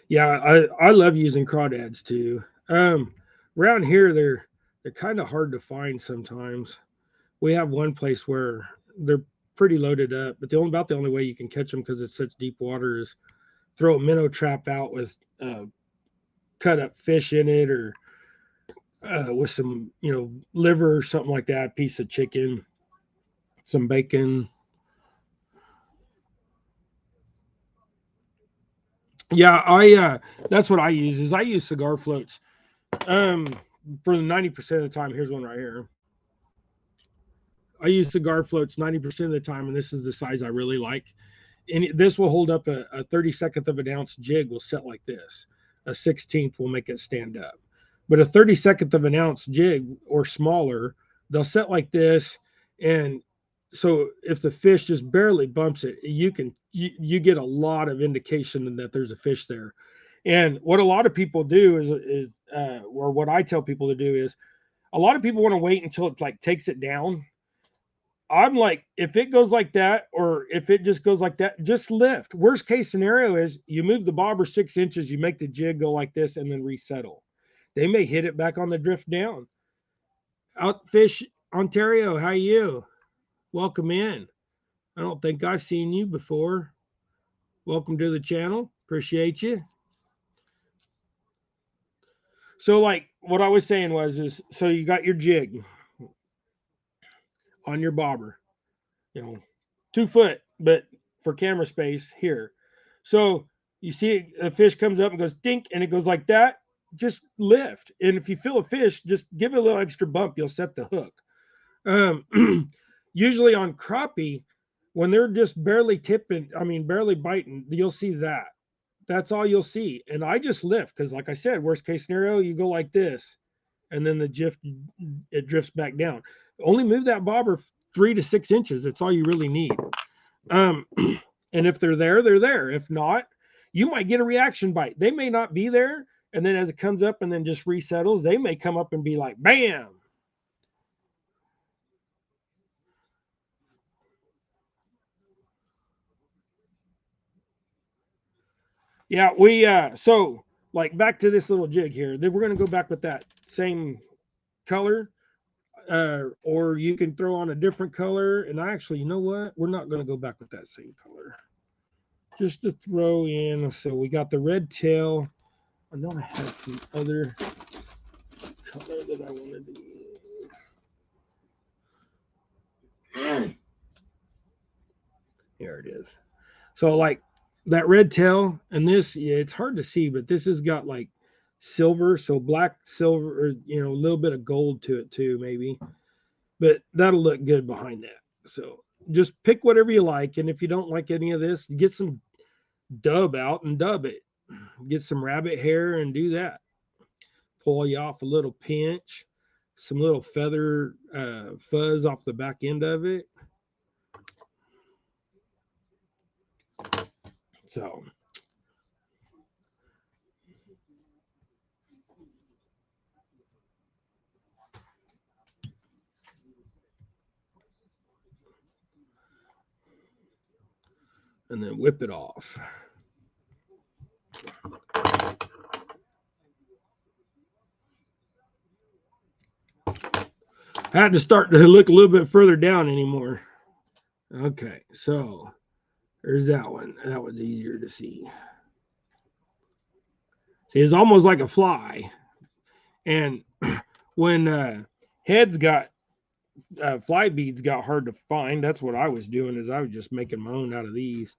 Yeah, I love using crawdads too. Around here they're kind of hard to find sometimes. We have one place where they're pretty loaded up, but the only way you can catch them because it's such deep water is throw a minnow trap out with cut up fish in it, or with some liver or something like that, piece of chicken, some bacon. Yeah, I that's what I use. Is I use cigar floats. Um, for the 90% of the time, here's one right here. I use cigar floats 90% of the time, and this is the size I really like. And this will hold up a 32nd of an ounce jig will set like this. A 16th will make it stand up. But a 32nd of an ounce jig or smaller, they'll set like this. And so if the fish just barely bumps it, you get a lot of indication that there's a fish there. And what a lot of people do or what I tell people to do is a lot of people want to wait until it like takes it down I'm like, if it goes like that, or if it just goes like that, just lift. Worst case scenario is you move the bobber 6 inches, you make the jig go like this, and then resettle. They may hit it back on the drift down. Outfish Ontario, how you? Welcome in. I don't think I've seen you before. Welcome to the channel. Appreciate you. So, like what I was saying was, is so you got your jig on your bobber, 2 foot, but for camera space here. So you see a fish comes up and goes dink, and it goes like that. Just lift, and if you feel a fish, just give it a little extra bump. You'll set the hook. Usually on crappie, when they're just barely tipping, I mean barely biting, you'll see that. That's all you'll see. And I just lift because, like I said, worst case scenario, you go like this, and then the drift it drifts back down. Only move that bobber 3 to 6 inches. That's all you really need. Um, and if they're there, they're there. If not, you might get a reaction bite. They may not be there, and then as it comes up and then just resettles, they may come up and be like, bam. Yeah, we so like back to this little jig here. Then we're gonna go back with that same color, or you can throw on a different color. And actually, you know what? We're not gonna go back with that same color. Just to throw in. So we got the red tail. I know I had some other color that I wanted to use. Here it is. So like that red tail and this, yeah, it's hard to see, but this has got like silver, so black, silver, or a little bit of gold to it too, maybe. But that'll look good behind that. So just pick whatever you like, and if you don't like any of this, get some dub out and dub it. Get some rabbit hair and do that. Pull you off a little pinch, some little feather fuzz off the back end of it. So and then whip it off. I had to start to look a little bit further down anymore. Okay, so there's that one. That one's easier to see. See, it's almost like a fly. And when heads got fly beads got hard to find, that's what I was doing. Is I was just making my own out of these.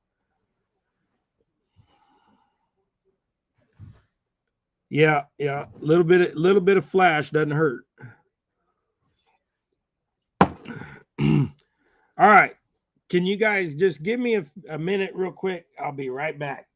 Yeah, yeah, little bit of flash doesn't hurt. All right, can you guys just give me a minute real quick? I'll be right back.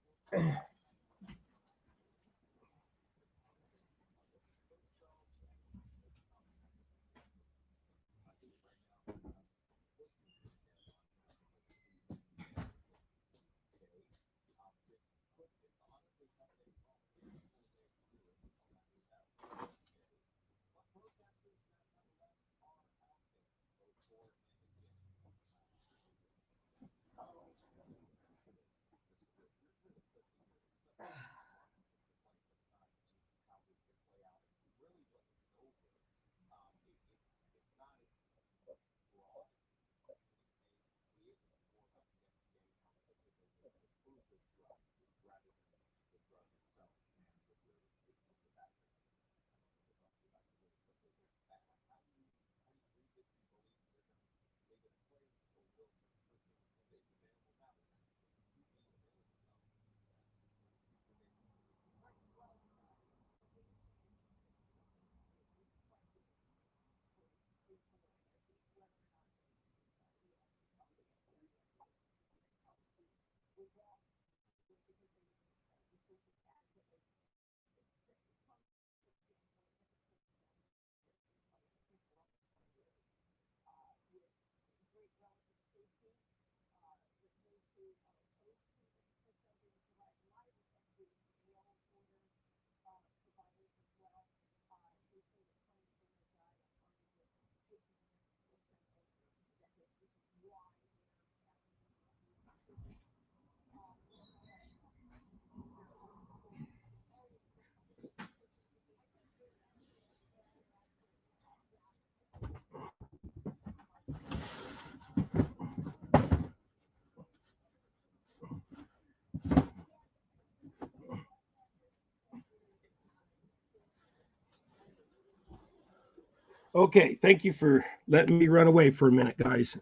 Okay, thank you for letting me run away for a minute, guys.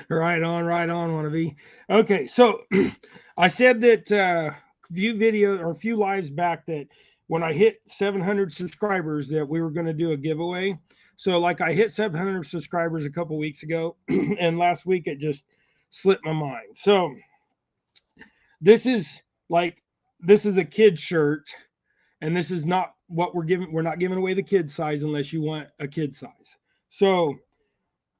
Right on, wannabe. Okay, so I said that a few lives back that when I hit 700 subscribers that we were going to do a giveaway. So like I hit 700 subscribers a couple weeks ago, and last week it just slipped my mind. So this is like this is a kid shirt, and this is not what we're giving. We're not giving away the kid size unless you want a kid size. So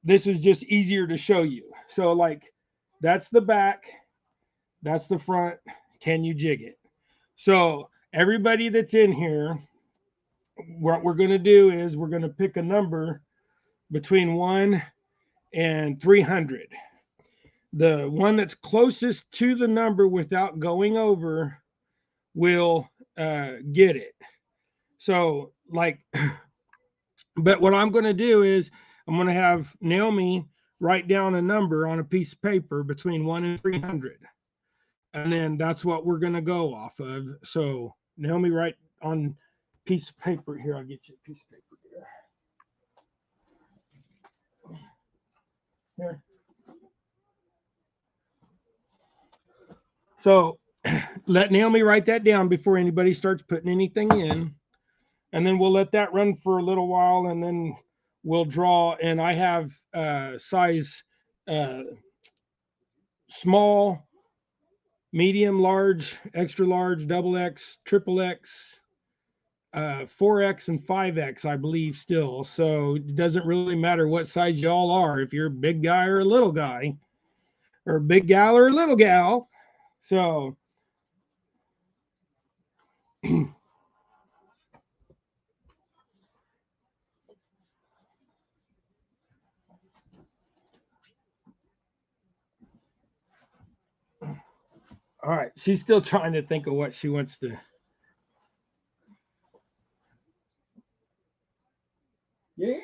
this is just easier to show you. So like that's the back, that's the front. Can you jig it? So everybody that's in here, what we're going to do is we're going to pick a number between 1 and 300. The one that's closest to the number without going over will get it. So like, but what I'm going to do is I'm going to have Naomi write down a number on a piece of paper between 1 and 300. And then that's what we're going to go off of. So Naomi, write on piece of paper here. I'll get you a piece of paper here. So let Naomi write that down before anybody starts putting anything in. And then we'll let that run for a little while, and then we'll draw. And I have size small, medium, large, extra large, double X, triple X, 4X and 5X, I believe, still. So it doesn't really matter what size y'all are, if you're a big guy or a little guy, or a big gal or a little gal. So, all right, she's still trying to think of what she wants to. Yeah.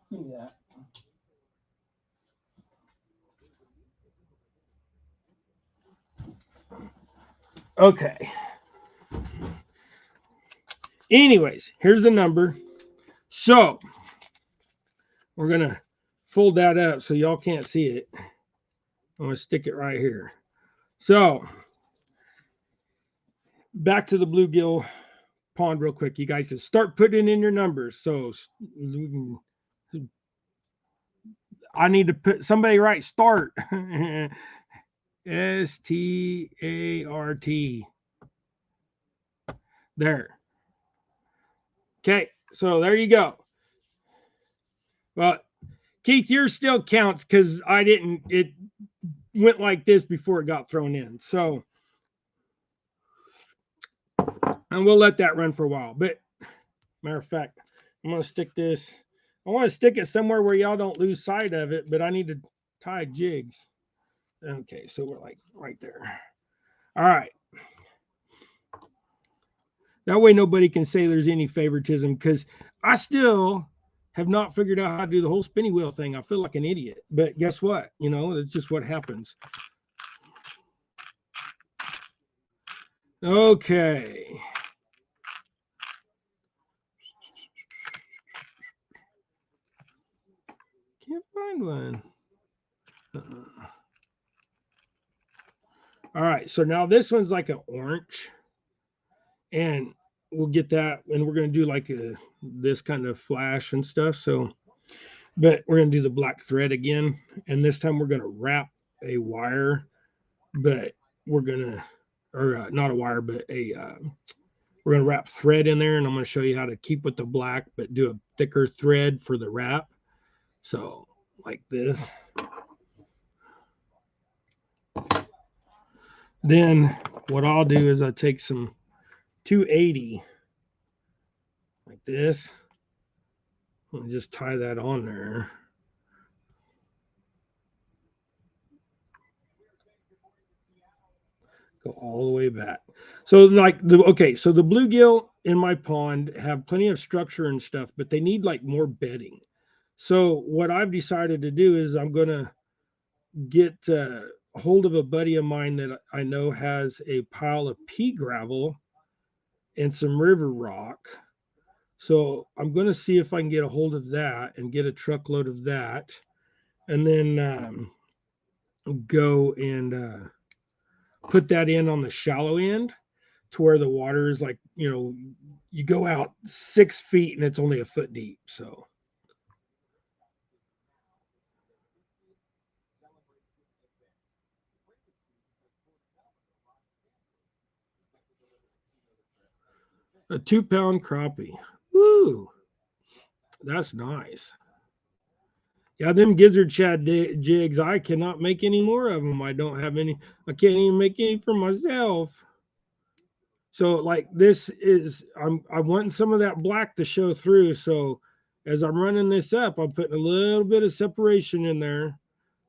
Give me that. Okay. Anyways, here's the number. So we're going to fold that up so y'all can't see it. I'm going to stick it right here. So back to the bluegill pond real quick. You guys can start putting in your numbers. So I need to put somebody write start. START. There. Okay, so there you go. Well, Keith, yours still counts because I didn't. It went like this before it got thrown in. So, and we'll let that run for a while. But matter of fact, I'm gonna stick this. I want to stick it somewhere where y'all don't lose sight of it. But I need to tie jigs. Okay, so we're like right there. All right. That way nobody can say there's any favoritism because I still have not figured out how to do the whole spinning wheel thing. I feel like an idiot. But guess what? You know, it's just what happens. Okay. Can't find one. All right. So now this one's like an orange. And we'll get that. And we're going to do like this kind of flash and stuff. So, but we're going to do the black thread again. And this time we're going to wrap a wire. But we're going to, or not a wire, but we're going to wrap thread in there. And I'm going to show you how to keep with the black, but do a thicker thread for the wrap. So like this. Then what I'll do is I take some 280 like this, I'll just tie that on there. Go all the way back. So like the so the bluegill in my pond have plenty of structure and stuff, but they need like more bedding. So what I've decided to do is I'm gonna get a hold of a buddy of mine that I know has a pile of pea gravel and some river rock. So I'm going to see if I can get a hold of that and get a truckload of that, and then go and put that in on the shallow end to where the water is like, you go out 6 feet and it's only a foot deep. So a 2 pound crappie. Woo, that's nice. Yeah, them gizzard shad jigs, I cannot make any more of them. I don't have any. I can't even make any for myself. So like this is, I'm wanting some of that black to show through. So as I'm running this up, I'm putting a little bit of separation in there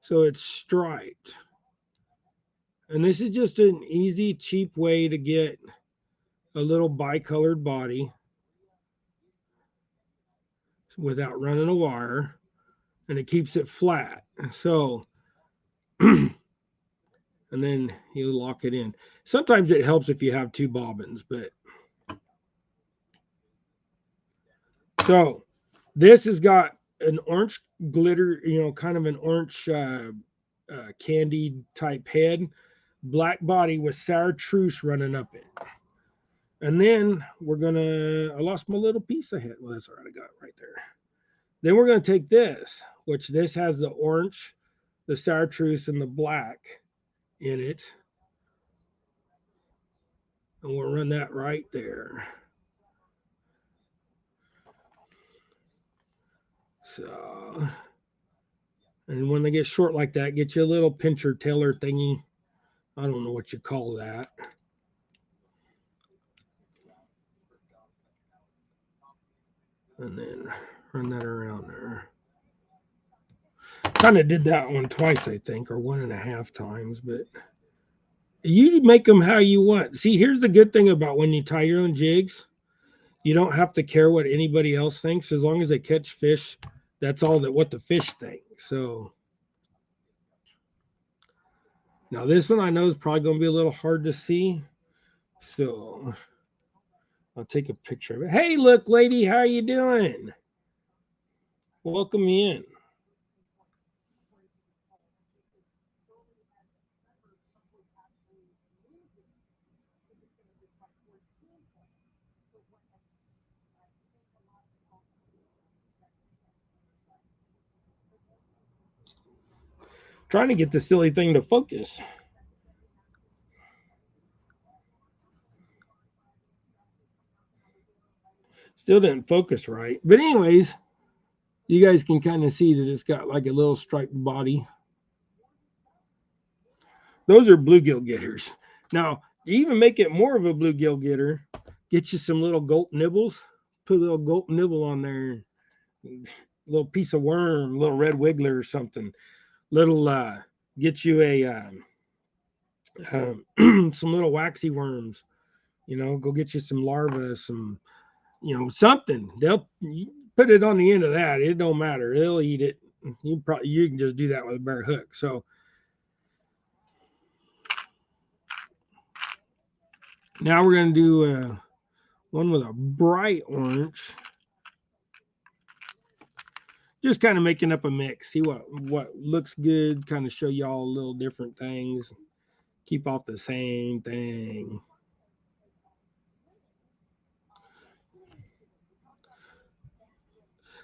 so it's striped. And this is just an easy, cheap way to get a little bicolored body without running a wire, and it keeps it flat. So and then you lock it in. Sometimes it helps if you have 2 bobbins, but so this has got an orange glitter, kind of an orange candy type head, black body with sour truce running up it. And then we're gonna, I lost my little piece of head. Well, that's all right, I got it right there. Then we're gonna take this, which this has the orange, the sour truce, and the black in it. And we'll run that right there. So, and when they get short like that, get you a little pincher tailor thingy. I don't know what you call that. And then run that around there. Kind of did that one twice, I think, or 1.5 times, but you make them how you want. See, here's the good thing about when you tie your own jigs. You don't have to care what anybody else thinks as long as they catch fish. That's all that what the fish think. So now this one I know is probably going to be a little hard to see. So I'll take a picture of it. Hey, look, lady, how you doing? Welcome me in. Trying to get the silly thing to focus. Still didn't focus right. But anyways, you guys can kind of see that it's got like a little striped body. Those are bluegill getters. Now, to even make it more of a bluegill getter, get you some little goat nibbles. Put a little goat nibble on there. A little piece of worm, a little red wiggler or something. Little, get you some little waxy worms. Go get you some larvae, some, something. They'll put it on the end of that. It don't matter. They'll eat it. You can just do that with a bare hook. So now we're going to do one with a bright orange. Just kind of making up a mix. See what looks good. Kind of show y'all a little different things. Keep off the same thing.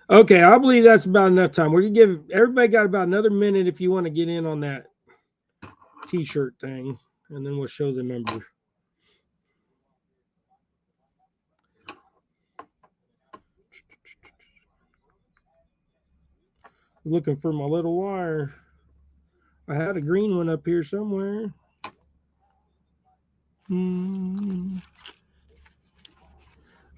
Okay, I believe that's about enough time. We're gonna give everybody got about another minute if you want to get in on that t-shirt thing, and then we'll show the number. Looking for my little wire. I had a green one up here somewhere.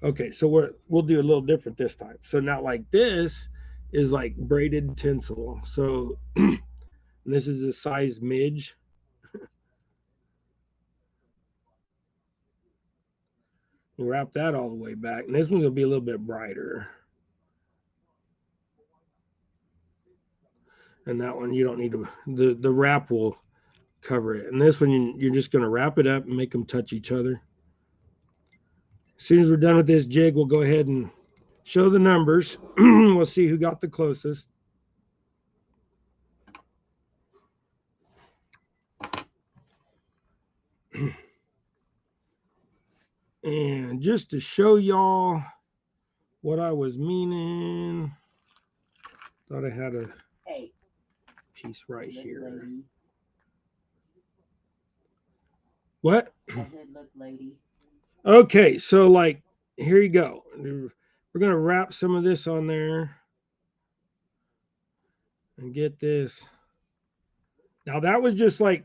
Okay, so we'll do a little different this time. So now like this is like braided tinsel. So this is a size midge. You wrap that all the way back. And this one's gonna be a little bit brighter. And that one you don't need to, the wrap will cover it. And this one you're just gonna wrap it up and make them touch each other. As soon as we're done with this jig, we'll go ahead and show the numbers. We'll see who got the closest. And just to show y'all what I was meaning, thought I had a piece right here. Lady. What? I said, look, lady. Okay, so like here you go. We're gonna wrap some of this on there and get this. Now that was just like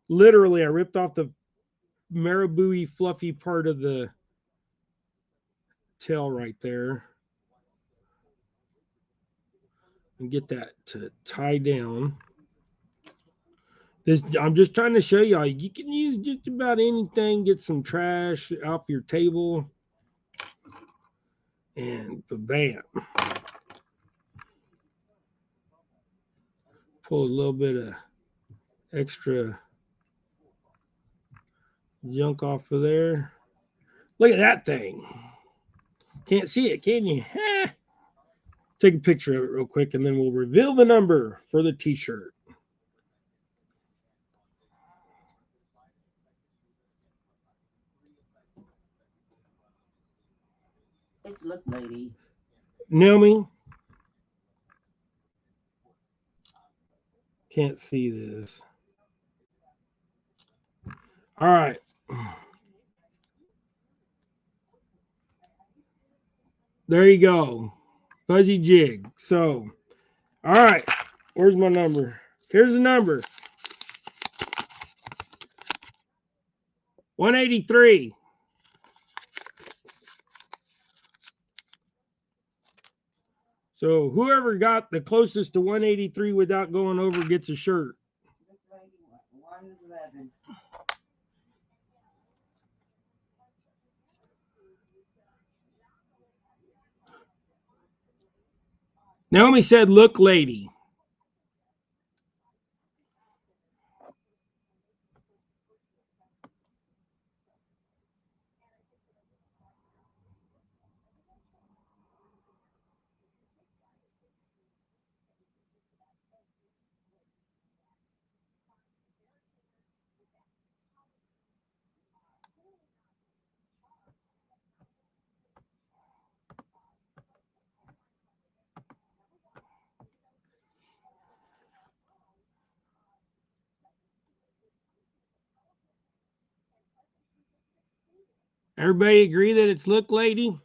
literally I ripped off the marabou fluffy part of the tail right there and get that to tie down. This I'm just trying to show y'all you can use just about anything, get some trash off your table, and bam. Pull a little bit of extra junk off of there. Look at that thing. Can't see it, can you? Take a picture of it real quick and then we'll reveal the number for the t-shirt. It's look, lady. Naomi, can't see this. All right. There you go. Fuzzy jig. So, all right. Where's my number? Here's the number. 183. So whoever got the closest to 183 without going over gets a shirt. 111. Naomi said, look, lady. Everybody agree that it's look, lady?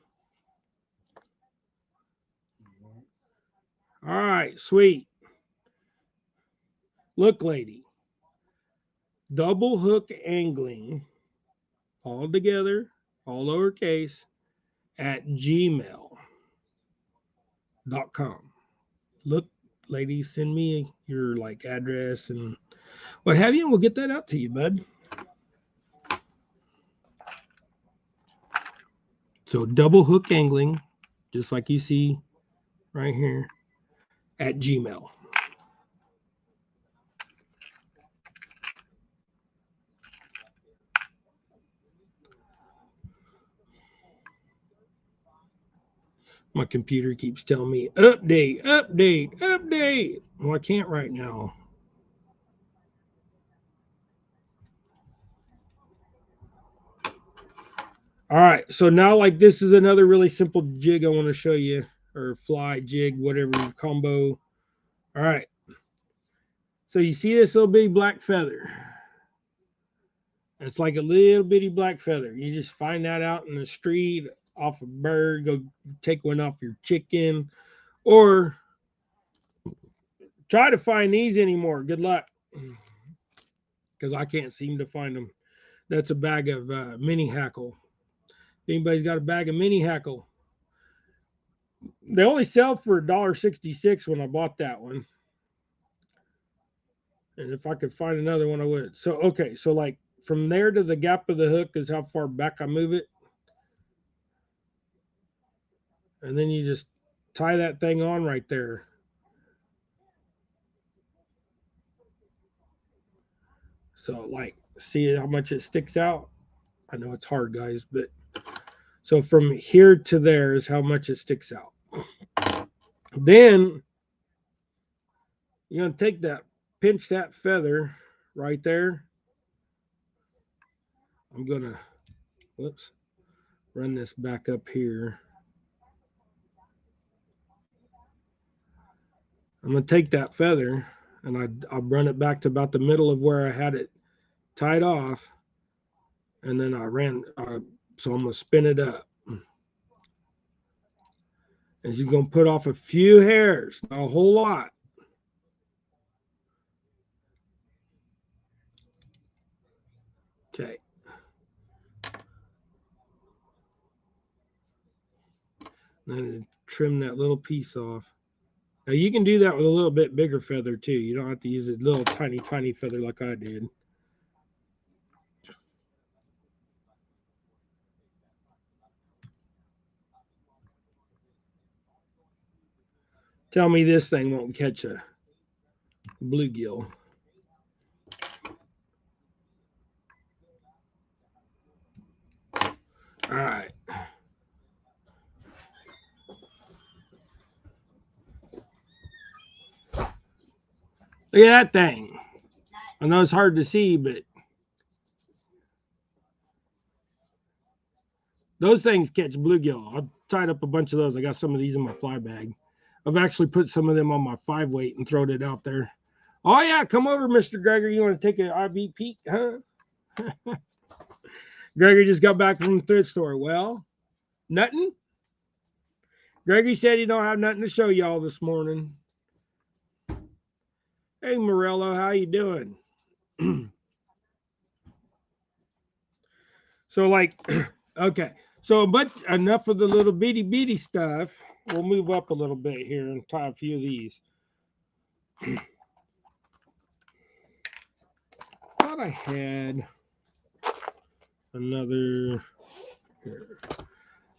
All right, sweet. Look, lady. Double hook angling, all together, all lowercase, at gmail.com. Look, lady, send me your like address and what have you, and we'll get that out to you, bud. So double hook angling, just like you see right here, at Gmail. My computer keeps telling me update, update, update. Well, I can't right now. All right, so now like this is another really simple jig I want to show you, or fly jig, whatever combo. All right, so you see this little bitty black feather. It's like a little bitty black feather. You just find that out in the street off a bird, go take one off your chicken, or try to find these anymore. Good luck, because I can't seem to find them. That's a bag of mini hackle. Anybody's got a bag of mini hackle. They only sell for $1.66 when I bought that one. And if I could find another one, I would. So, okay. So, like from there to the gap of the hook is how far back I move it. And then you just tie that thing on right there. So, like, see how much it sticks out? I know it's hard, guys, but so from here to there is how much it sticks out. Then you're going to take that, pinch that feather right there. I'm going to, whoops, run this back up here. I'm going to take that feather and I'll run it back to about the middle of where I had it tied off. And then I ran, so I'm going to spin it up. And she's going to put off a few hairs, not a whole lot. Okay. Then trim that little piece off. Now you can do that with a little bit bigger feather too. You don't have to use a little tiny feather like I did. Tell me this thing won't catch a bluegill. All right. Look at that thing. I know it's hard to see, but those things catch bluegill. I've tied up a bunch of those. I got some of these in my fly bag. I've actually put some of them on my 5-weight and thrown it out there. Oh, yeah. Come over, Mr. Gregory. You want to take an IB peek, huh? Gregory just got back from the thrift store. Well, nothing? Gregory said he don't have nothing to show y'all this morning. Hey, Morello, how you doing? So, like, okay. So, but enough of the little bitty stuff. We'll move up a little bit here and tie a few of these. Thought I had another here.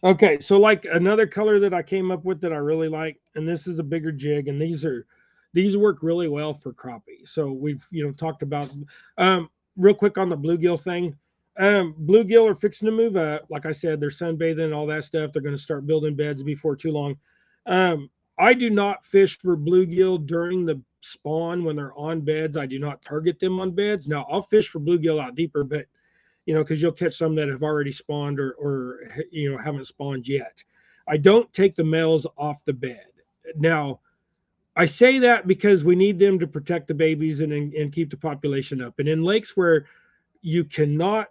Okay, so like another color that I came up with that I really like, and this is a bigger jig, and these work really well for crappie. So we've talked about real quick on the bluegill thing. Bluegill are fixing to move up. Like I said, they're sunbathing and all that stuff. They're going to start building beds before too long. I do not fish for bluegill during the spawn when they're on beds. I do not target them on beds. Now I'll fish for bluegill out deeper, but because you'll catch some that have already spawned or haven't spawned yet. I don't take the males off the bed. Now, I say that because we need them to protect the babies and keep the population up. And in lakes where you cannot,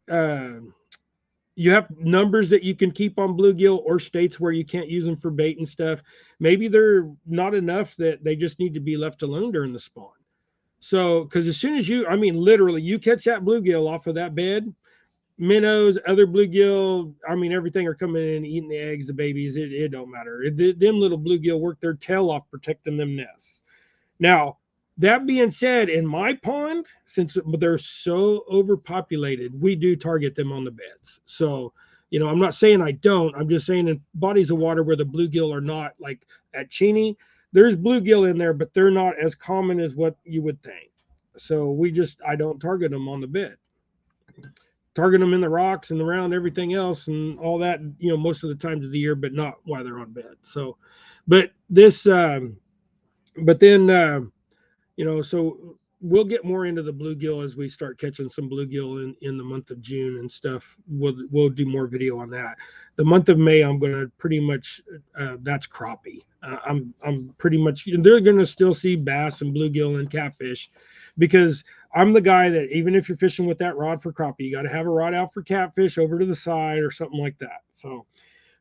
you have numbers that you can keep on bluegill, or states where you can't use them for bait and stuff. Maybe they're not enough that they just need to be left alone during the spawn. So, because as soon as literally, you catch that bluegill off of that bed, minnows, other bluegill, everything are coming in and eating the eggs, the babies. It don't matter. Them little bluegill work their tail off protecting them nests. Now, that being said, in my pond, since they're so overpopulated, we do target them on the beds. So, I'm not saying I don't. I'm just saying in bodies of water where the bluegill are not, like at Cheney, there's bluegill in there, but they're not as common as what you would think. So I don't target them on the bed. Target them in the rocks and around everything else and all that, most of the times of the year, but not while they're on bed. So, but this, but then, so we'll get more into the bluegill as we start catching some bluegill in the month of June and stuff. We'll do more video on that. The month of May, I'm going to pretty much, that's crappie. I'm pretty much, they're going to still see bass and bluegill and catfish, because I'm the guy that even if you're fishing with that rod for crappie, you got to have a rod out for catfish over to the side or something like that. So,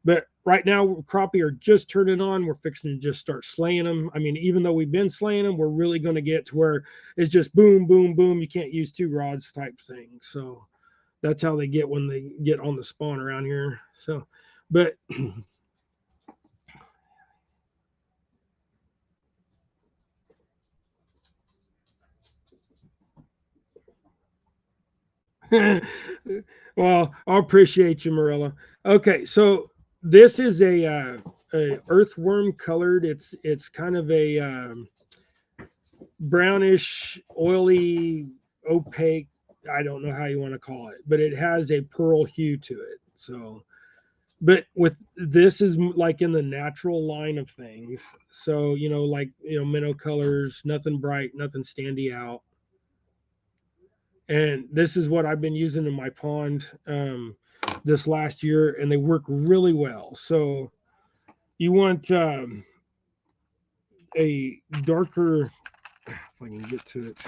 but right now crappie are just turning on. We're fixing to just start slaying them. Even though we've been slaying them, we're really going to get to where it's just boom, boom, boom. You can't use two rods type thing. So, That's how they get when they get on the spawn around here. So, but well, I appreciate you, Marilla. Okay, so this is a earthworm colored. It's kind of a brownish, oily, opaque. I don't know how you want to call it, but it has a pearl hue to it. So, but with this is like in the natural line of things. So like minnow colors, nothing bright, nothing standy out. And this is what I've been using in my pond this last year, and they work really well. So you want a darker, if I can get to it,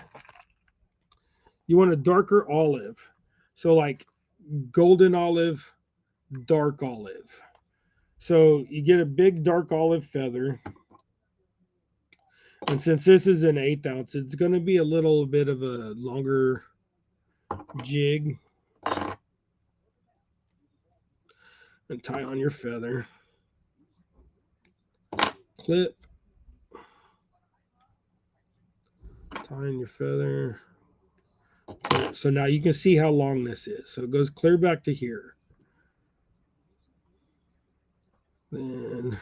you want a darker olive. So like golden olive, dark olive. So you get a big dark olive feather. And since this is an 1/8 ounce, it's going to be a little bit of a longer jig. And tie on your feather. Clip. Tie on your feather. So now you can see how long this is. So it goes clear back to here. And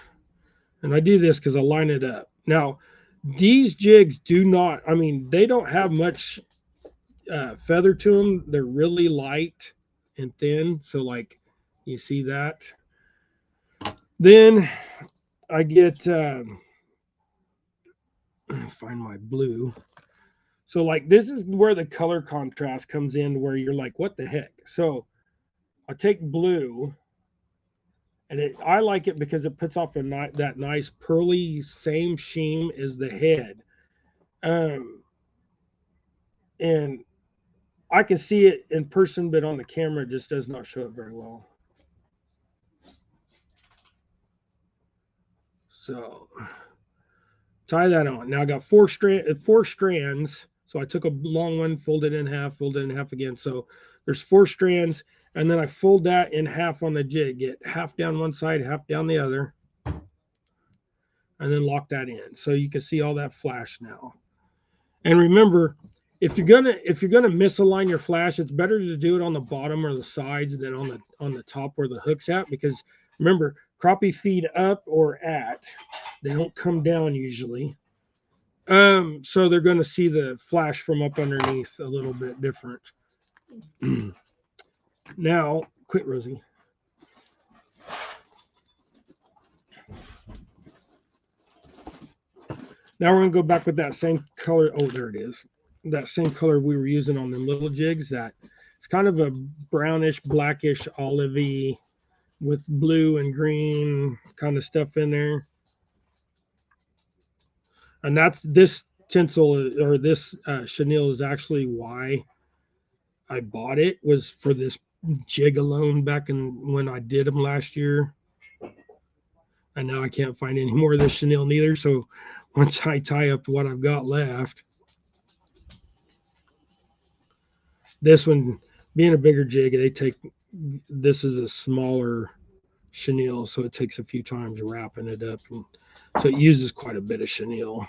I do this because I line it up. Now, these jigs do not, I mean, they don't have much feather to them. They're really light and thin. So, like, you see that. Then I get, find my blue. So, like, this is where the color contrast comes in, where you're like, what the heck? So, I take blue, and I like it because it puts off that nice pearly same sheen as the head. And I can see it in person, but on the camera, it just does not show it very well. So tie that on. Now I got four strands. So I took a long one, folded in half again. So there's 4 strands, and then I fold that in half on the jig. Get half down one side, half down the other, and then lock that in. So you can see all that flash now. And remember, if you're gonna misalign your flash, it's better to do it on the bottom or the sides than on the top where the hook's at, because remember, crappie feed up or at, they don't come down usually. So they're gonna see the flash from up underneath a little bit different. Now, quit, Rosie. Now we're gonna go back with that same color. Oh, there it is. That same color we were using on the little jigs. That it's kind of a brownish, blackish, olivey with blue and green kind of stuff in there. And that's this tinsel, or this chenille is actually why I bought it, was for this jig alone back in when I did them last year. And now I can't find any more of this chenille neither. So once I tie up what I've got left, this one being a bigger jig, this is a smaller chenille, so it takes a few times wrapping it up, and so it uses quite a bit of chenille.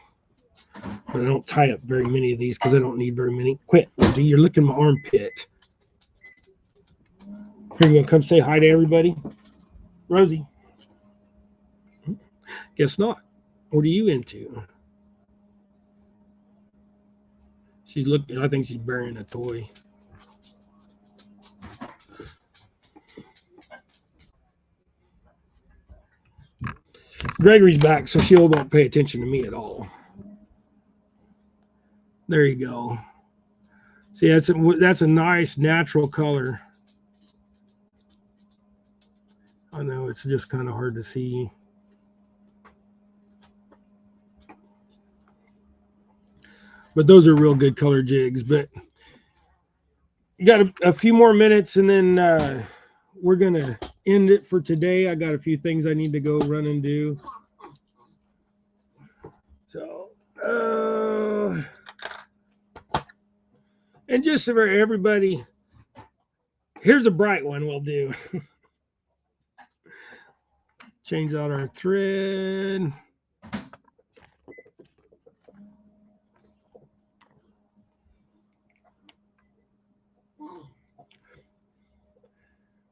But I don't tie up very many of these because I don't need very many. Quit, Rosie, you're licking my armpit. Here, you gonna come say hi to everybody? Rosie? Guess not. What are you into? She's looking, I think she's burying a toy. Gregory's back, so she won't pay attention to me at all. There you go. See, that's a nice natural color. I know it's just kind of hard to see. But those are real good color jigs. But you got a few more minutes, and then we're going to end it for today. I got a few things I need to go run and do. So, and just for everybody, Here's a bright one we'll do. Change out our thread.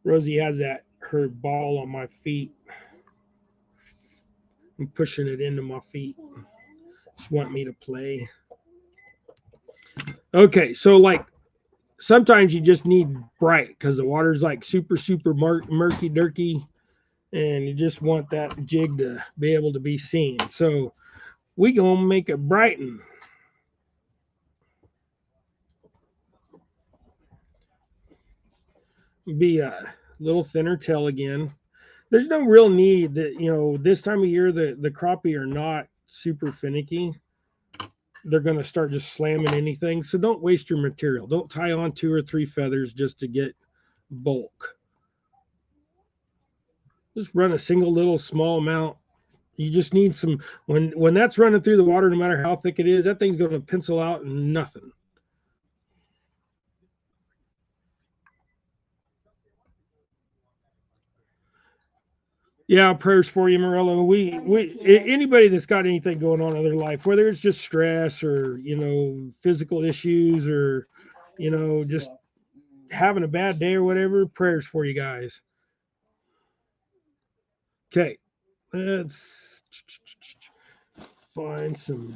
Rosie has her ball on my feet. I'm pushing it into my feet. Just want me to play. Okay, so like sometimes you just need bright because the water's like super murky durky, and you just want that jig to be able to be seen. So we gonna make it brighten. Be a little thinner tail again. There's no real need that, this time of year the crappie are not super finicky. They're going to start just slamming anything. So don't waste your material. Don't tie on 2 or 3 feathers just to get bulk. Just run a single little small amount. You just need some, when that's running through the water, no matter how thick it is, that thing's going to pencil out and nothing. Yeah, prayers for you, Morello. Anybody that's got anything going on in their life, whether it's just stress or physical issues or just having a bad day or whatever, prayers for you guys. Okay, let's find some.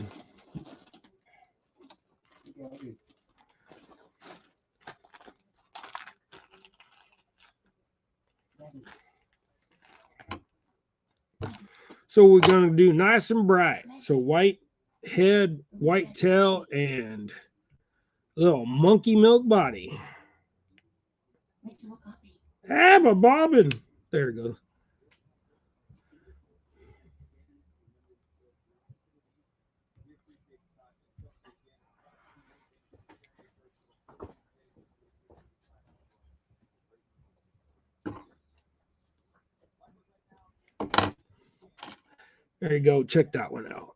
So we're going to do nice and bright. So white head, white tail, and little monkey milk body. Have a bobbin. There it goes. There you go. Check that one out.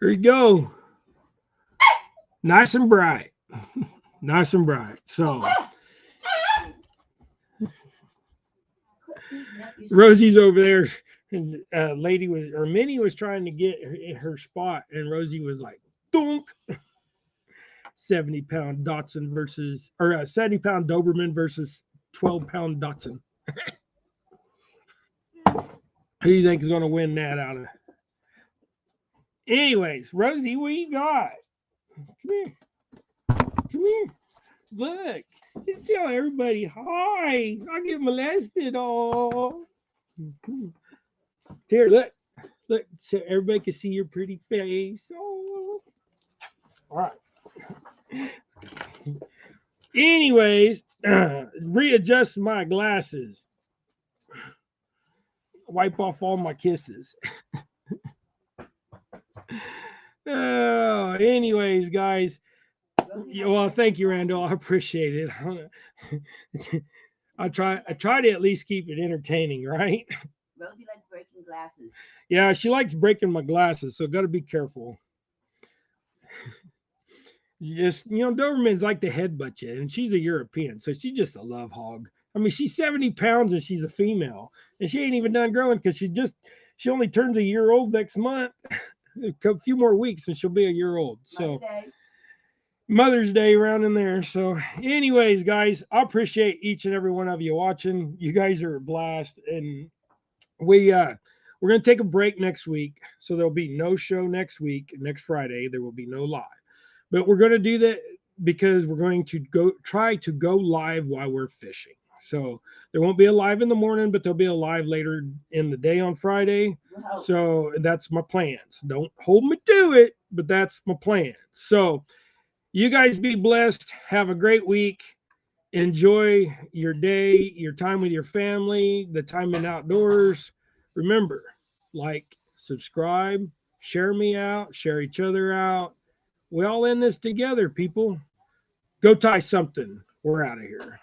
There you go. Nice and bright. Nice and bright. So Rosie's over there, and Minnie was trying to get her spot, and Rosie was like, "Dunk." 70-pound Dotson versus, or 70-pound Doberman versus 12-pound Dotson. Who do you think is going to win that out of? Anyways, Rosie, what you got? Come here. Come here. Look. Tell everybody hi. I get molested. Oh. Here, look. Look, so everybody can see your pretty face. Oh. All right. Anyways, readjust my glasses. Wipe off all my kisses. Anyways, guys. Well, thank you, Randall. I appreciate it. I try to at least keep it entertaining, right? Rosie likes breaking glasses. Yeah, she likes breaking my glasses, so got to be careful. Dobermans like to headbutt you, and she's a European, so she's just a love hog. I mean, she's 70 pounds and she's a female, and she ain't even done growing because she only turns a year old next month. A few more weeks and she'll be a year old. So Mother's Day around in there. So anyways, guys, I appreciate each and every one of you watching. You guys are a blast, and we're gonna take a break next week, so there'll be no show next week. Next Friday there will be no live, but we're gonna do that because we're going to try to go live while we're fishing. So there won't be a live in the morning, but there'll be a live later in the day on Friday. So that's my plans. Don't hold me to it, but that's my plan. So you guys be blessed. Have a great week. Enjoy your day, your time with your family, the time in outdoors. Remember, like, subscribe, share me out, share each other out. We all in this together, people. Go tie something. We're out of here.